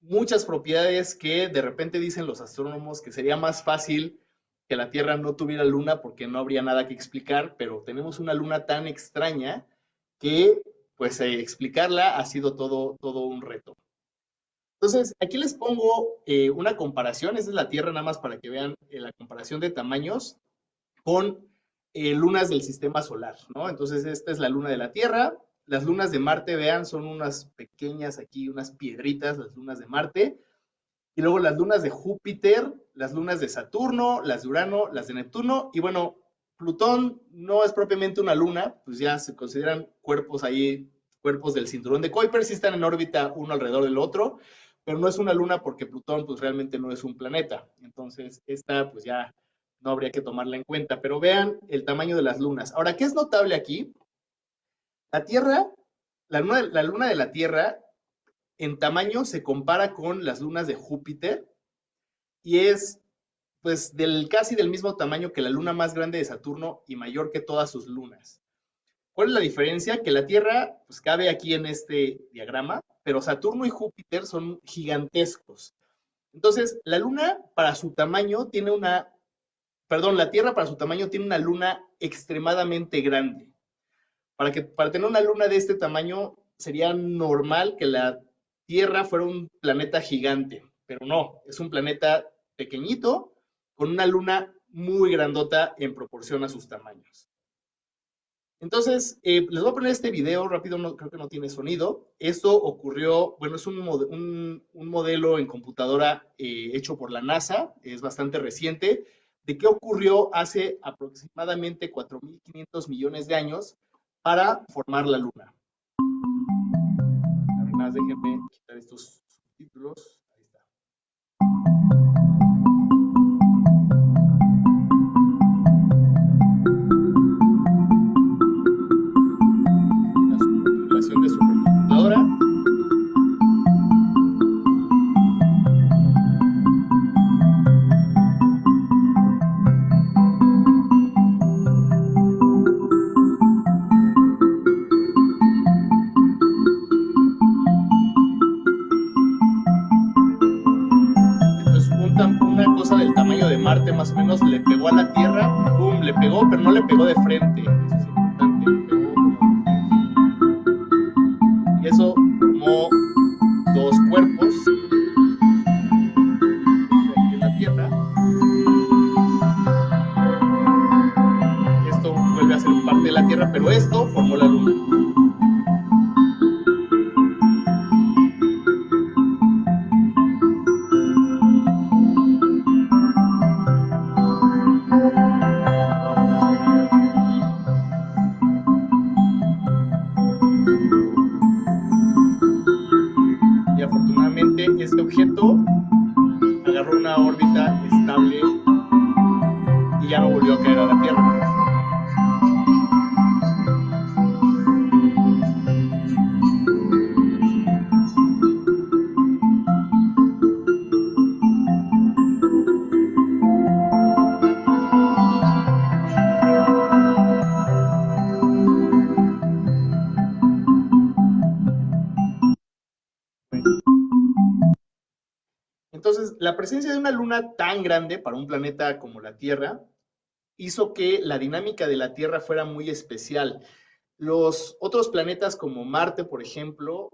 muchas propiedades que de repente dicen los astrónomos que sería más fácil que la Tierra no tuviera luna porque no habría nada que explicar, pero tenemos una luna tan extraña que pues explicarla ha sido todo un reto. Entonces, aquí les pongo una comparación. Esta es la Tierra, nada más para que vean la comparación de tamaños con lunas del sistema solar, ¿no? Entonces, esta es la luna de la Tierra. Las lunas de Marte, vean, son unas pequeñas aquí, unas piedritas, las lunas de Marte. Y luego las lunas de Júpiter, las lunas de Saturno, las de Urano, las de Neptuno. Y bueno, Plutón no es propiamente una luna, pues ya se consideran cuerpos ahí, cuerpos del cinturón de Kuiper, sí están en órbita uno alrededor del otro, pero no es una luna porque Plutón pues realmente no es un planeta. Entonces, esta pues ya no habría que tomarla en cuenta. Pero vean el tamaño de las lunas. Ahora, ¿qué es notable aquí? La Tierra, la luna de la Tierra, en tamaño se compara con las lunas de Júpiter y es pues casi del mismo tamaño que la luna más grande de Saturno y mayor que todas sus lunas. ¿Cuál es la diferencia? Que la Tierra pues cabe aquí en este diagrama, pero Saturno y Júpiter son gigantescos. Entonces, la luna para su tamaño tiene la Tierra para su tamaño tiene una luna extremadamente grande. Para tener una luna de este tamaño sería normal que la Tierra fuera un planeta gigante, pero no, es un planeta pequeñito con una luna muy grandota en proporción a sus tamaños. Entonces, les voy a poner este video rápido, creo que no tiene sonido. Esto ocurrió, bueno, es un modelo en computadora hecho por la NASA, es bastante reciente, de qué ocurrió hace aproximadamente 4.500 millones de años para formar la Luna. Además, déjenme quitar estos subtítulos. Ahí está. La subtitulación de su computadora. Una cosa del tamaño de Marte más o menos le pegó a la Tierra, ¡pum!, le pegó, pero no le pegó de frente, eso es importante, le pegó y eso formó dos cuerpos aquí en la Tierra. Esto vuelve a ser parte de la Tierra, pero esto formó la Luna. Y afortunadamente este objeto agarró una órbita estable y ya no volvió a caer a la Tierra. Entonces, la presencia de una luna tan grande para un planeta como la Tierra hizo que la dinámica de la Tierra fuera muy especial. Los otros planetas como Marte, por ejemplo,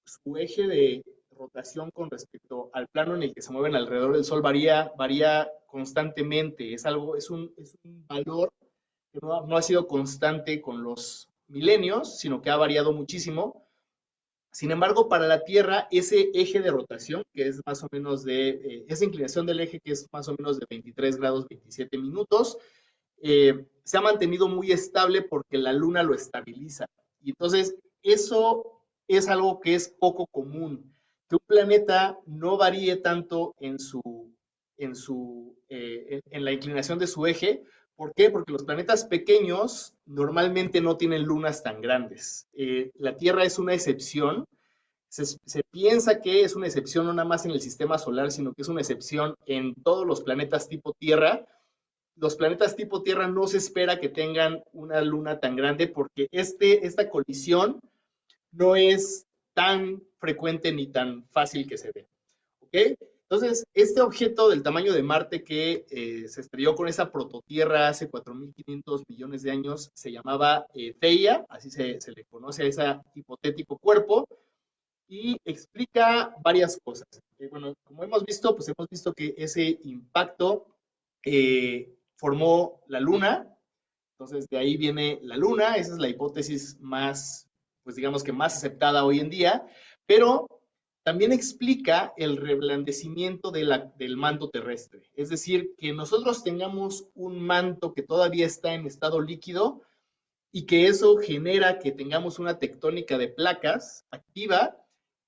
su eje de rotación con respecto al plano en el que se mueven alrededor del Sol varía constantemente. Es un valor que no ha sido constante con los milenios, sino que ha variado muchísimo. Sin embargo, para la Tierra, ese eje de rotación, que es más o menos esa inclinación del eje, que es más o menos de 23 grados 27 minutos, se ha mantenido muy estable porque la Luna lo estabiliza. Y entonces, eso es algo que es poco común, que un planeta no varíe tanto en la inclinación de su eje. ¿Por qué? Porque los planetas pequeños normalmente no tienen lunas tan grandes. La Tierra es una excepción. Se piensa que es una excepción no nada más en el sistema solar, sino que es una excepción en todos los planetas tipo Tierra. Los planetas tipo Tierra no se espera que tengan una luna tan grande porque esta colisión no es tan frecuente ni tan fácil que se ve. ¿Ok? Entonces, este objeto del tamaño de Marte que se estrelló con esa prototierra hace 4.500 millones de años se llamaba Theia, así se le conoce a ese hipotético cuerpo, y explica varias cosas. Bueno, como hemos visto, pues hemos visto que ese impacto formó la Luna, entonces de ahí viene la Luna, esa es la hipótesis más, pues digamos que más aceptada hoy en día, pero también explica el reblandecimiento del manto terrestre, es decir, que nosotros tengamos un manto que todavía está en estado líquido y que eso genera que tengamos una tectónica de placas activa,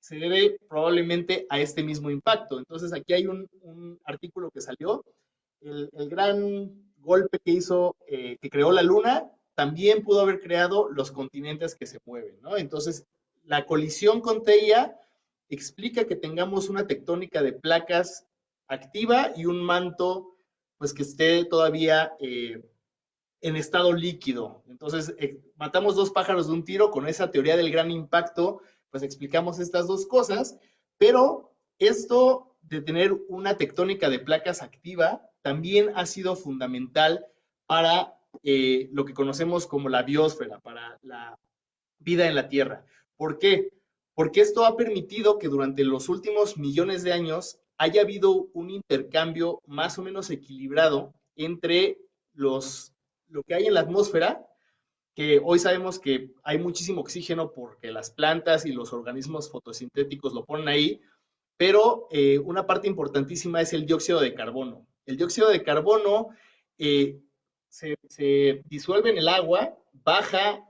se debe probablemente a este mismo impacto. Entonces aquí hay un artículo que salió el gran golpe que hizo, que creó la Luna, también pudo haber creado los continentes que se mueven, ¿no? Entonces, la colisión con Theia explica que tengamos una tectónica de placas activa y un manto, pues que esté todavía en estado líquido. Entonces, matamos dos pájaros de un tiro con esa teoría del gran impacto, pues explicamos estas dos cosas, pero esto de tener una tectónica de placas activa también ha sido fundamental para lo que conocemos como la biosfera, para la vida en la Tierra. ¿Por qué? Porque esto ha permitido que durante los últimos millones de años haya habido un intercambio más o menos equilibrado entre lo que hay en la atmósfera, que hoy sabemos que hay muchísimo oxígeno porque las plantas y los organismos fotosintéticos lo ponen ahí, pero una parte importantísima es el dióxido de carbono. El dióxido de carbono se disuelve en el agua, baja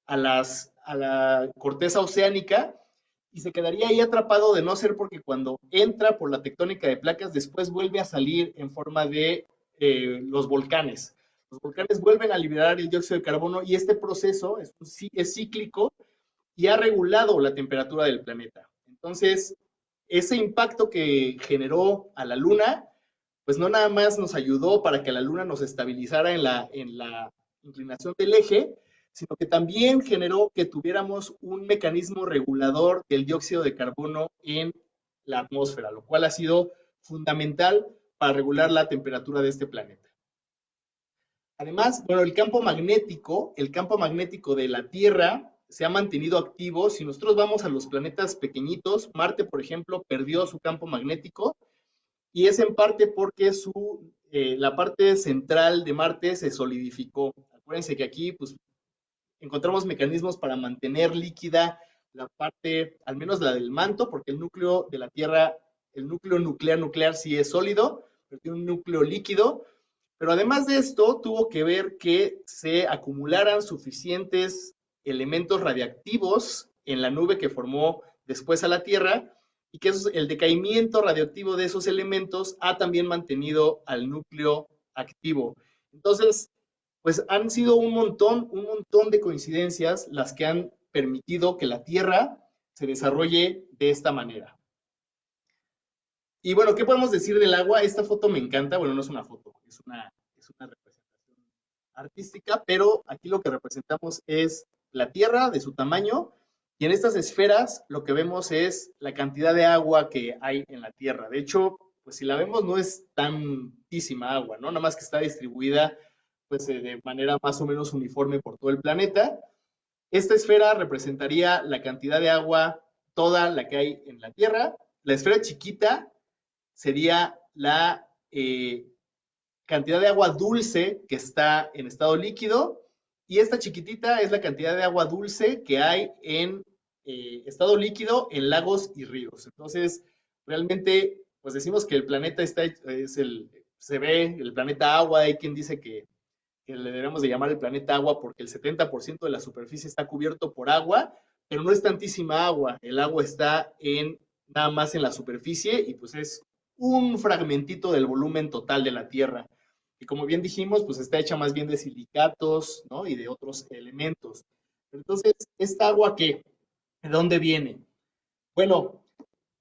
a la corteza oceánica y se quedaría ahí atrapado de no ser porque cuando entra por la tectónica de placas, después vuelve a salir en forma de los volcanes. Los volcanes vuelven a liberar el dióxido de carbono y este proceso es cíclico y ha regulado la temperatura del planeta. Entonces, ese impacto que generó a la Luna, pues no nada más nos ayudó para que la Luna nos estabilizara en la inclinación del eje, sino que también generó que tuviéramos un mecanismo regulador del dióxido de carbono en la atmósfera, lo cual ha sido fundamental para regular la temperatura de este planeta. Además, bueno, el campo magnético de la Tierra se ha mantenido activo. Si nosotros vamos a los planetas pequeñitos, Marte, por ejemplo, perdió su campo magnético y es en parte porque la parte central de Marte se solidificó. Acuérdense que aquí pues, encontramos mecanismos para mantener líquida la parte, al menos la del manto, porque el núcleo de la Tierra, el núcleo nuclear sí es sólido, pero tiene un núcleo líquido. Pero además de esto, tuvo que ver que se acumularan suficientes elementos radiactivos en la nube que formó después a la Tierra y que el decaimiento radioactivo de esos elementos ha también mantenido al núcleo activo. Entonces, pues han sido un montón de coincidencias las que han permitido que la Tierra se desarrolle de esta manera. Y bueno, ¿qué podemos decir del agua? Esta foto me encanta. Bueno, no es una foto, es una representación artística, pero aquí lo que representamos es la Tierra de su tamaño y en estas esferas lo que vemos es la cantidad de agua que hay en la Tierra. De hecho, pues si la vemos no es tantísima agua, ¿no? Nada más que está distribuida pues de manera más o menos uniforme por todo el planeta. Esta esfera representaría la cantidad de agua toda la que hay en la Tierra. La esfera chiquita sería la cantidad de agua dulce que está en estado líquido y esta chiquitita es la cantidad de agua dulce que hay en estado líquido en lagos y ríos. Entonces, realmente, pues decimos que el planeta se ve el planeta agua. Hay quien dice que le debemos de llamar el planeta agua porque el 70% de la superficie está cubierto por agua, pero no es tantísima agua. El agua está nada más en la superficie y pues es un fragmentito del volumen total de la Tierra. Y como bien dijimos, pues está hecha más bien de silicatos, ¿no? Y de otros elementos. Entonces, ¿esta agua qué? ¿De dónde viene? Bueno,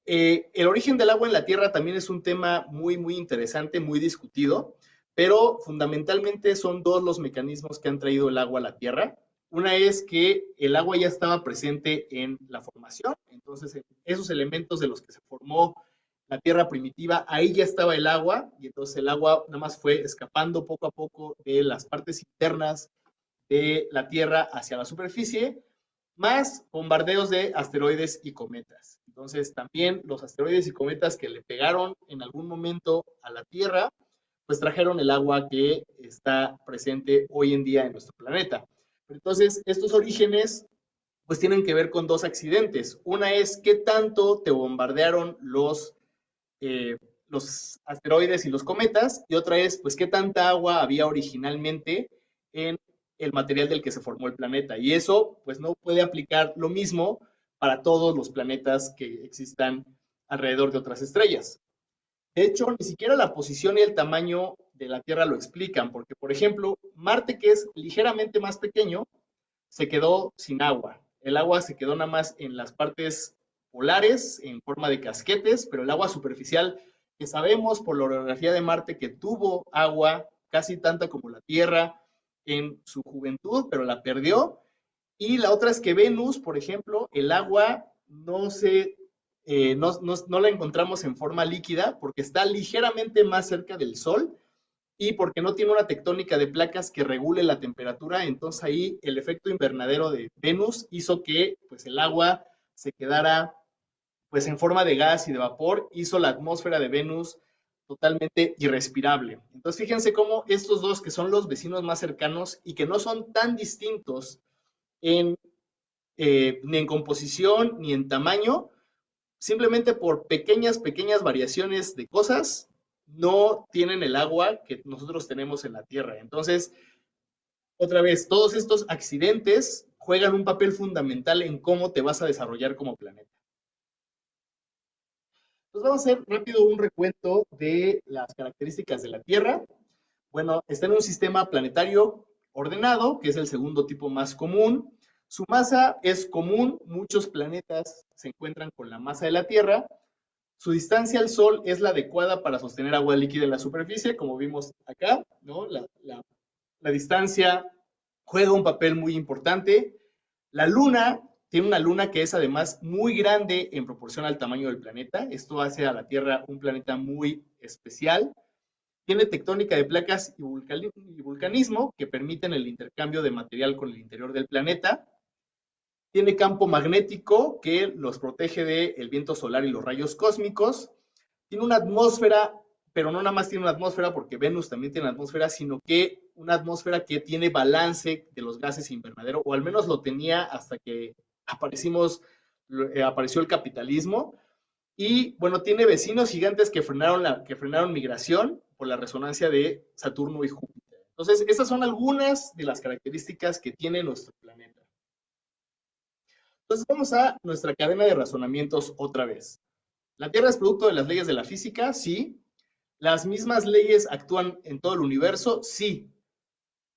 el origen del agua en la Tierra también es un tema muy, muy interesante, muy discutido, pero fundamentalmente son dos los mecanismos que han traído el agua a la Tierra. Una es que el agua ya estaba presente en la formación, entonces esos elementos de los que se formó la Tierra primitiva, ahí ya estaba el agua, y entonces el agua nada más fue escapando poco a poco de las partes internas de la Tierra hacia la superficie, más bombardeos de asteroides y cometas. Entonces también los asteroides y cometas que le pegaron en algún momento a la Tierra, pues trajeron el agua que está presente hoy en día en nuestro planeta. Entonces, estos orígenes pues tienen que ver con dos accidentes. Una es qué tanto te bombardearon los asteroides y los cometas, y otra es, pues, qué tanta agua había originalmente en el material del que se formó el planeta. Y eso, pues, no puede aplicar lo mismo para todos los planetas que existan alrededor de otras estrellas. De hecho, ni siquiera la posición y el tamaño de la Tierra lo explican, porque, por ejemplo, Marte, que es ligeramente más pequeño, se quedó sin agua. El agua se quedó nada más en las partes polares, en forma de casquetes, pero el agua superficial, que sabemos por la orografía de Marte que tuvo agua casi tanta como la Tierra en su juventud, pero la perdió. Y la otra es que Venus, por ejemplo, el agua no la encontramos en forma líquida porque está ligeramente más cerca del Sol y porque no tiene una tectónica de placas que regule la temperatura. Entonces ahí el efecto invernadero de Venus hizo que pues, el agua se quedara pues, en forma de gas y de vapor, hizo la atmósfera de Venus totalmente irrespirable. Entonces fíjense cómo estos dos, que son los vecinos más cercanos y que no son tan distintos en, ni en composición ni en tamaño, simplemente por pequeñas variaciones de cosas, no tienen el agua que nosotros tenemos en la Tierra. Entonces, otra vez, todos estos accidentes juegan un papel fundamental en cómo te vas a desarrollar como planeta. Entonces vamos a hacer rápido un recuento de las características de la Tierra. Bueno, está en un sistema planetario ordenado, que es el segundo tipo más común. Su masa es común, muchos planetas se encuentran con la masa de la Tierra. Su distancia al Sol es la adecuada para sostener agua líquida en la superficie, como vimos acá, ¿no? La distancia juega un papel muy importante. La Luna tiene una luna que es además muy grande en proporción al tamaño del planeta. Esto hace a la Tierra un planeta muy especial. Tiene tectónica de placas y vulcanismo que permiten el intercambio de material con el interior del planeta. Tiene campo magnético que los protege del viento solar y los rayos cósmicos. Tiene una atmósfera, pero no nada más tiene una atmósfera porque Venus también tiene una atmósfera, sino que una atmósfera que tiene balance de los gases invernadero, o al menos lo tenía hasta que apareció el capitalismo. Y bueno, tiene vecinos gigantes que frenaron migración por la resonancia de Saturno y Júpiter. Entonces, estas son algunas de las características que tiene nuestro planeta. Entonces, vamos a nuestra cadena de razonamientos otra vez. ¿La Tierra es producto de las leyes de la física? Sí. ¿Las mismas leyes actúan en todo el universo? Sí.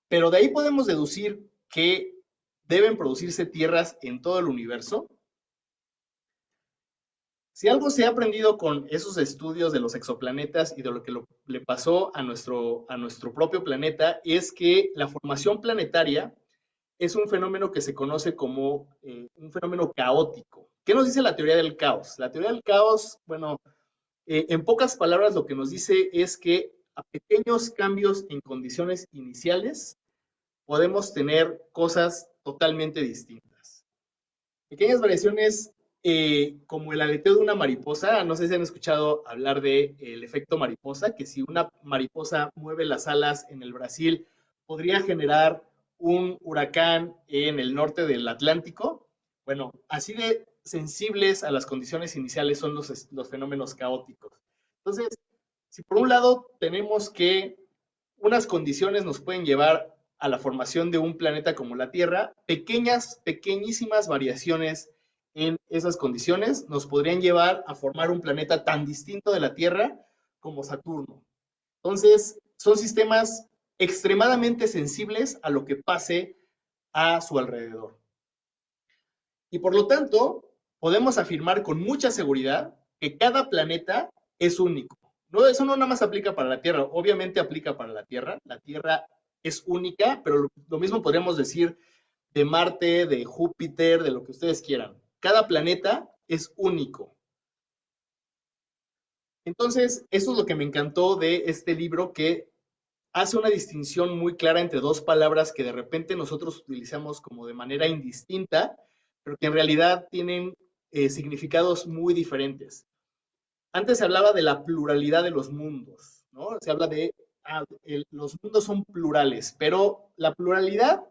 Pero de ahí podemos deducir que deben producirse tierras en todo el universo. Si algo se ha aprendido con esos estudios de los exoplanetas y de lo que le pasó a nuestro propio planeta, es que la formación planetaria es un fenómeno que se conoce como un fenómeno caótico. ¿Qué nos dice la teoría del caos? La teoría del caos, bueno, en pocas palabras lo que nos dice es que a pequeños cambios en condiciones iniciales podemos tener cosas totalmente distintas. Pequeñas variaciones como el aleteo de una mariposa. No sé si han escuchado hablar del efecto mariposa, que si una mariposa mueve las alas en el Brasil, podría generar un huracán en el norte del Atlántico. Bueno, así de sensibles a las condiciones iniciales son los fenómenos caóticos. Entonces, si por un lado tenemos que unas condiciones nos pueden llevar a la formación de un planeta como la Tierra, pequeñísimas variaciones en esas condiciones nos podrían llevar a formar un planeta tan distinto de la Tierra como Saturno. Entonces, son sistemas extremadamente sensibles a lo que pase a su alrededor. Y por lo tanto, podemos afirmar con mucha seguridad que cada planeta es único. No, eso no nada más aplica para la Tierra, obviamente aplica para la Tierra. La Tierra es única, pero lo mismo podríamos decir de Marte, de Júpiter, de lo que ustedes quieran. Cada planeta es único. Entonces, eso es lo que me encantó de este libro, que hace una distinción muy clara entre dos palabras que de repente nosotros utilizamos como de manera indistinta, pero que en realidad tienen significados muy diferentes. Antes se hablaba de la pluralidad de los mundos, ¿no? Se habla de los mundos son plurales, pero la pluralidad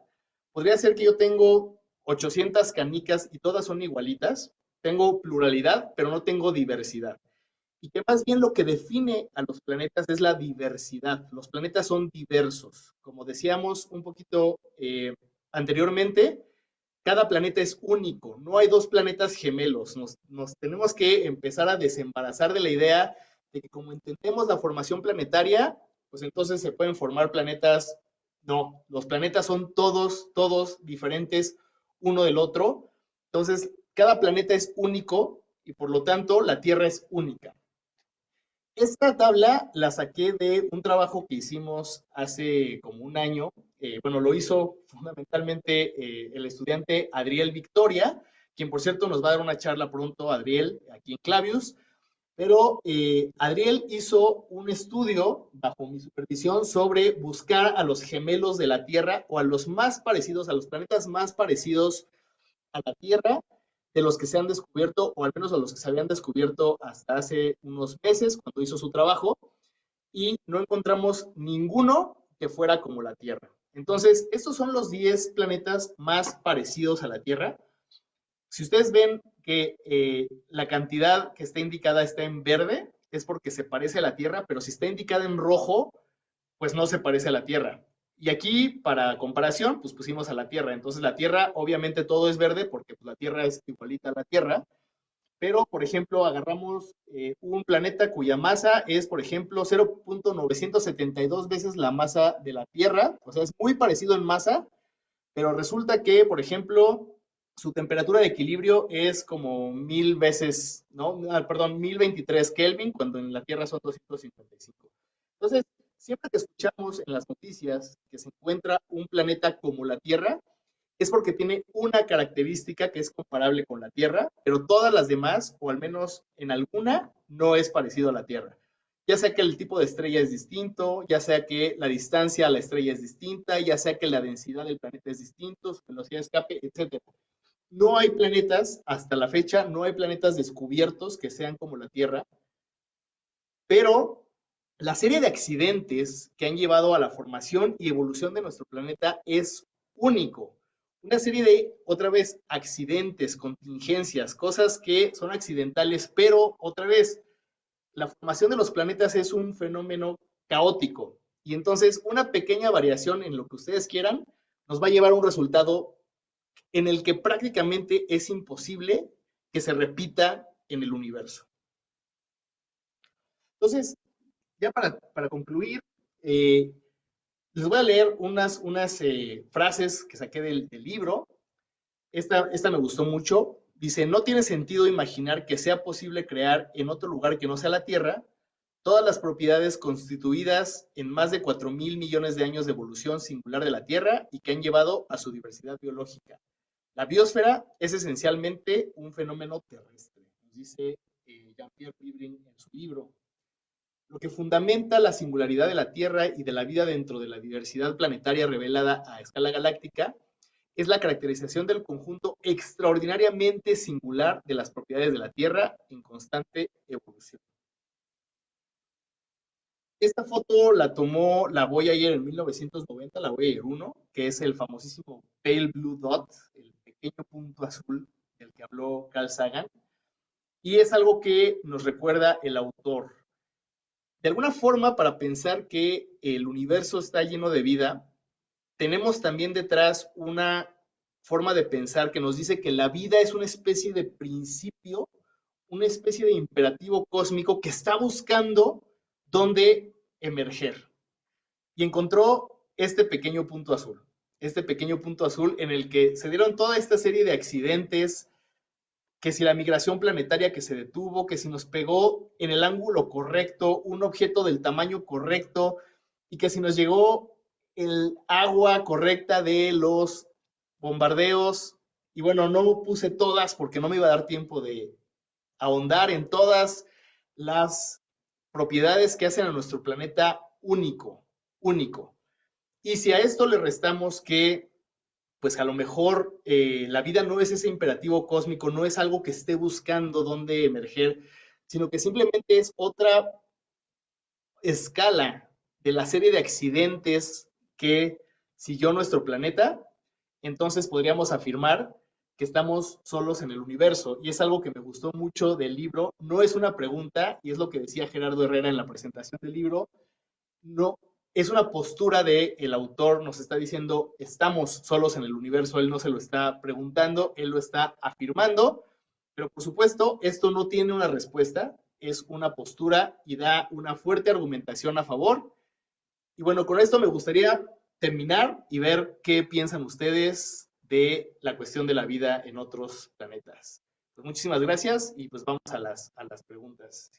podría ser que yo tengo 800 canicas y todas son igualitas. Tengo pluralidad, pero no tengo diversidad. Y que más bien lo que define a los planetas es la diversidad. Los planetas son diversos. Como decíamos un poquito anteriormente, cada planeta es único. No hay dos planetas gemelos. Nos tenemos que empezar a desembarazar de la idea de que como entendemos la formación planetaria, pues entonces se pueden formar planetas. No, los planetas son todos diferentes uno del otro. Entonces, cada planeta es único y por lo tanto la Tierra es única. Esta tabla la saqué de un trabajo que hicimos hace como un año. Bueno, lo hizo fundamentalmente el estudiante Adriel Victoria, quien por cierto nos va a dar una charla pronto, Adriel, aquí en Clavius. Pero Adriel hizo un estudio bajo mi supervisión sobre buscar a los gemelos de la Tierra o a los más parecidos, a los planetas más parecidos a la Tierra de los que se han descubierto, o al menos a los que se habían descubierto hasta hace unos meses cuando hizo su trabajo, y no encontramos ninguno que fuera como la Tierra. Entonces, estos son los 10 planetas más parecidos a la Tierra. Si ustedes ven que la cantidad que está indicada está en verde, es porque se parece a la Tierra, pero si está indicada en rojo, pues no se parece a la Tierra. Y aquí, para comparación, pues pusimos a la Tierra. Entonces, la Tierra, obviamente todo es verde porque pues, la Tierra es igualita a la Tierra. Pero, por ejemplo, agarramos un planeta cuya masa es, por ejemplo, 0.972 veces la masa de la Tierra. O sea, es muy parecido en masa, pero resulta que, por ejemplo, su temperatura de equilibrio es como 1000 veces, ¿no? Perdón, 1023 Kelvin, cuando en la Tierra son 255. Entonces, siempre que escuchamos en las noticias que se encuentra un planeta como la Tierra, es porque tiene una característica que es comparable con la Tierra, pero todas las demás, o al menos en alguna, no es parecido a la Tierra. Ya sea que el tipo de estrella es distinto, ya sea que la distancia a la estrella es distinta, ya sea que la densidad del planeta es distinta, su velocidad de escape, etc. No hay planetas, hasta la fecha, no hay planetas descubiertos que sean como la Tierra, pero la serie de accidentes que han llevado a la formación y evolución de nuestro planeta es único. Una serie de, otra vez, accidentes, contingencias, cosas que son accidentales, pero otra vez, la formación de los planetas es un fenómeno caótico. Y entonces, una pequeña variación en lo que ustedes quieran nos va a llevar a un resultado en el que prácticamente es imposible que se repita en el universo. Entonces, ya para concluir, les voy a leer unas frases que saqué del libro. Esta me gustó mucho. Dice, no tiene sentido imaginar que sea posible crear en otro lugar que no sea la Tierra todas las propiedades constituidas en más de 4.000 millones de años de evolución singular de la Tierra y que han llevado a su diversidad biológica. La biosfera es esencialmente un fenómeno terrestre, nos dice Jean-Pierre Vibring en su libro. Lo que fundamenta la singularidad de la Tierra y de la vida dentro de la diversidad planetaria revelada a escala galáctica es la caracterización del conjunto extraordinariamente singular de las propiedades de la Tierra en constante evolución. Esta foto la tomó la Voyager en 1990, la Voyager 1, que es el famosísimo Pale Blue Dot, el pequeño punto azul del que habló Carl Sagan, y es algo que nos recuerda el autor. De alguna forma, para pensar que el universo está lleno de vida, tenemos también detrás una forma de pensar que nos dice que la vida es una especie de principio, una especie de imperativo cósmico que está buscando dónde emerger. Y encontró este pequeño punto azul en el que se dieron toda esta serie de accidentes, que si la migración planetaria que se detuvo, que si nos pegó en el ángulo correcto, un objeto del tamaño correcto, y que si nos llegó el agua correcta de los bombardeos. Y bueno, no puse todas porque no me iba a dar tiempo de ahondar en todas las propiedades que hacen a nuestro planeta único. Y si a esto le restamos que pues a lo mejor la vida no es ese imperativo cósmico, no es algo que esté buscando dónde emerger, sino que simplemente es otra escala de la serie de accidentes que siguió nuestro planeta, entonces podríamos afirmar que estamos solos en el universo. Y es algo que me gustó mucho del libro. No es una pregunta, y es lo que decía Gerardo Herrera en la presentación del libro, no, es una postura del autor, nos está diciendo, estamos solos en el universo, él no se lo está preguntando, él lo está afirmando, pero por supuesto, esto no tiene una respuesta, es una postura y da una fuerte argumentación a favor. Y bueno, con esto me gustaría terminar y ver qué piensan ustedes de la cuestión de la vida en otros planetas. Pues muchísimas gracias y pues vamos a las preguntas.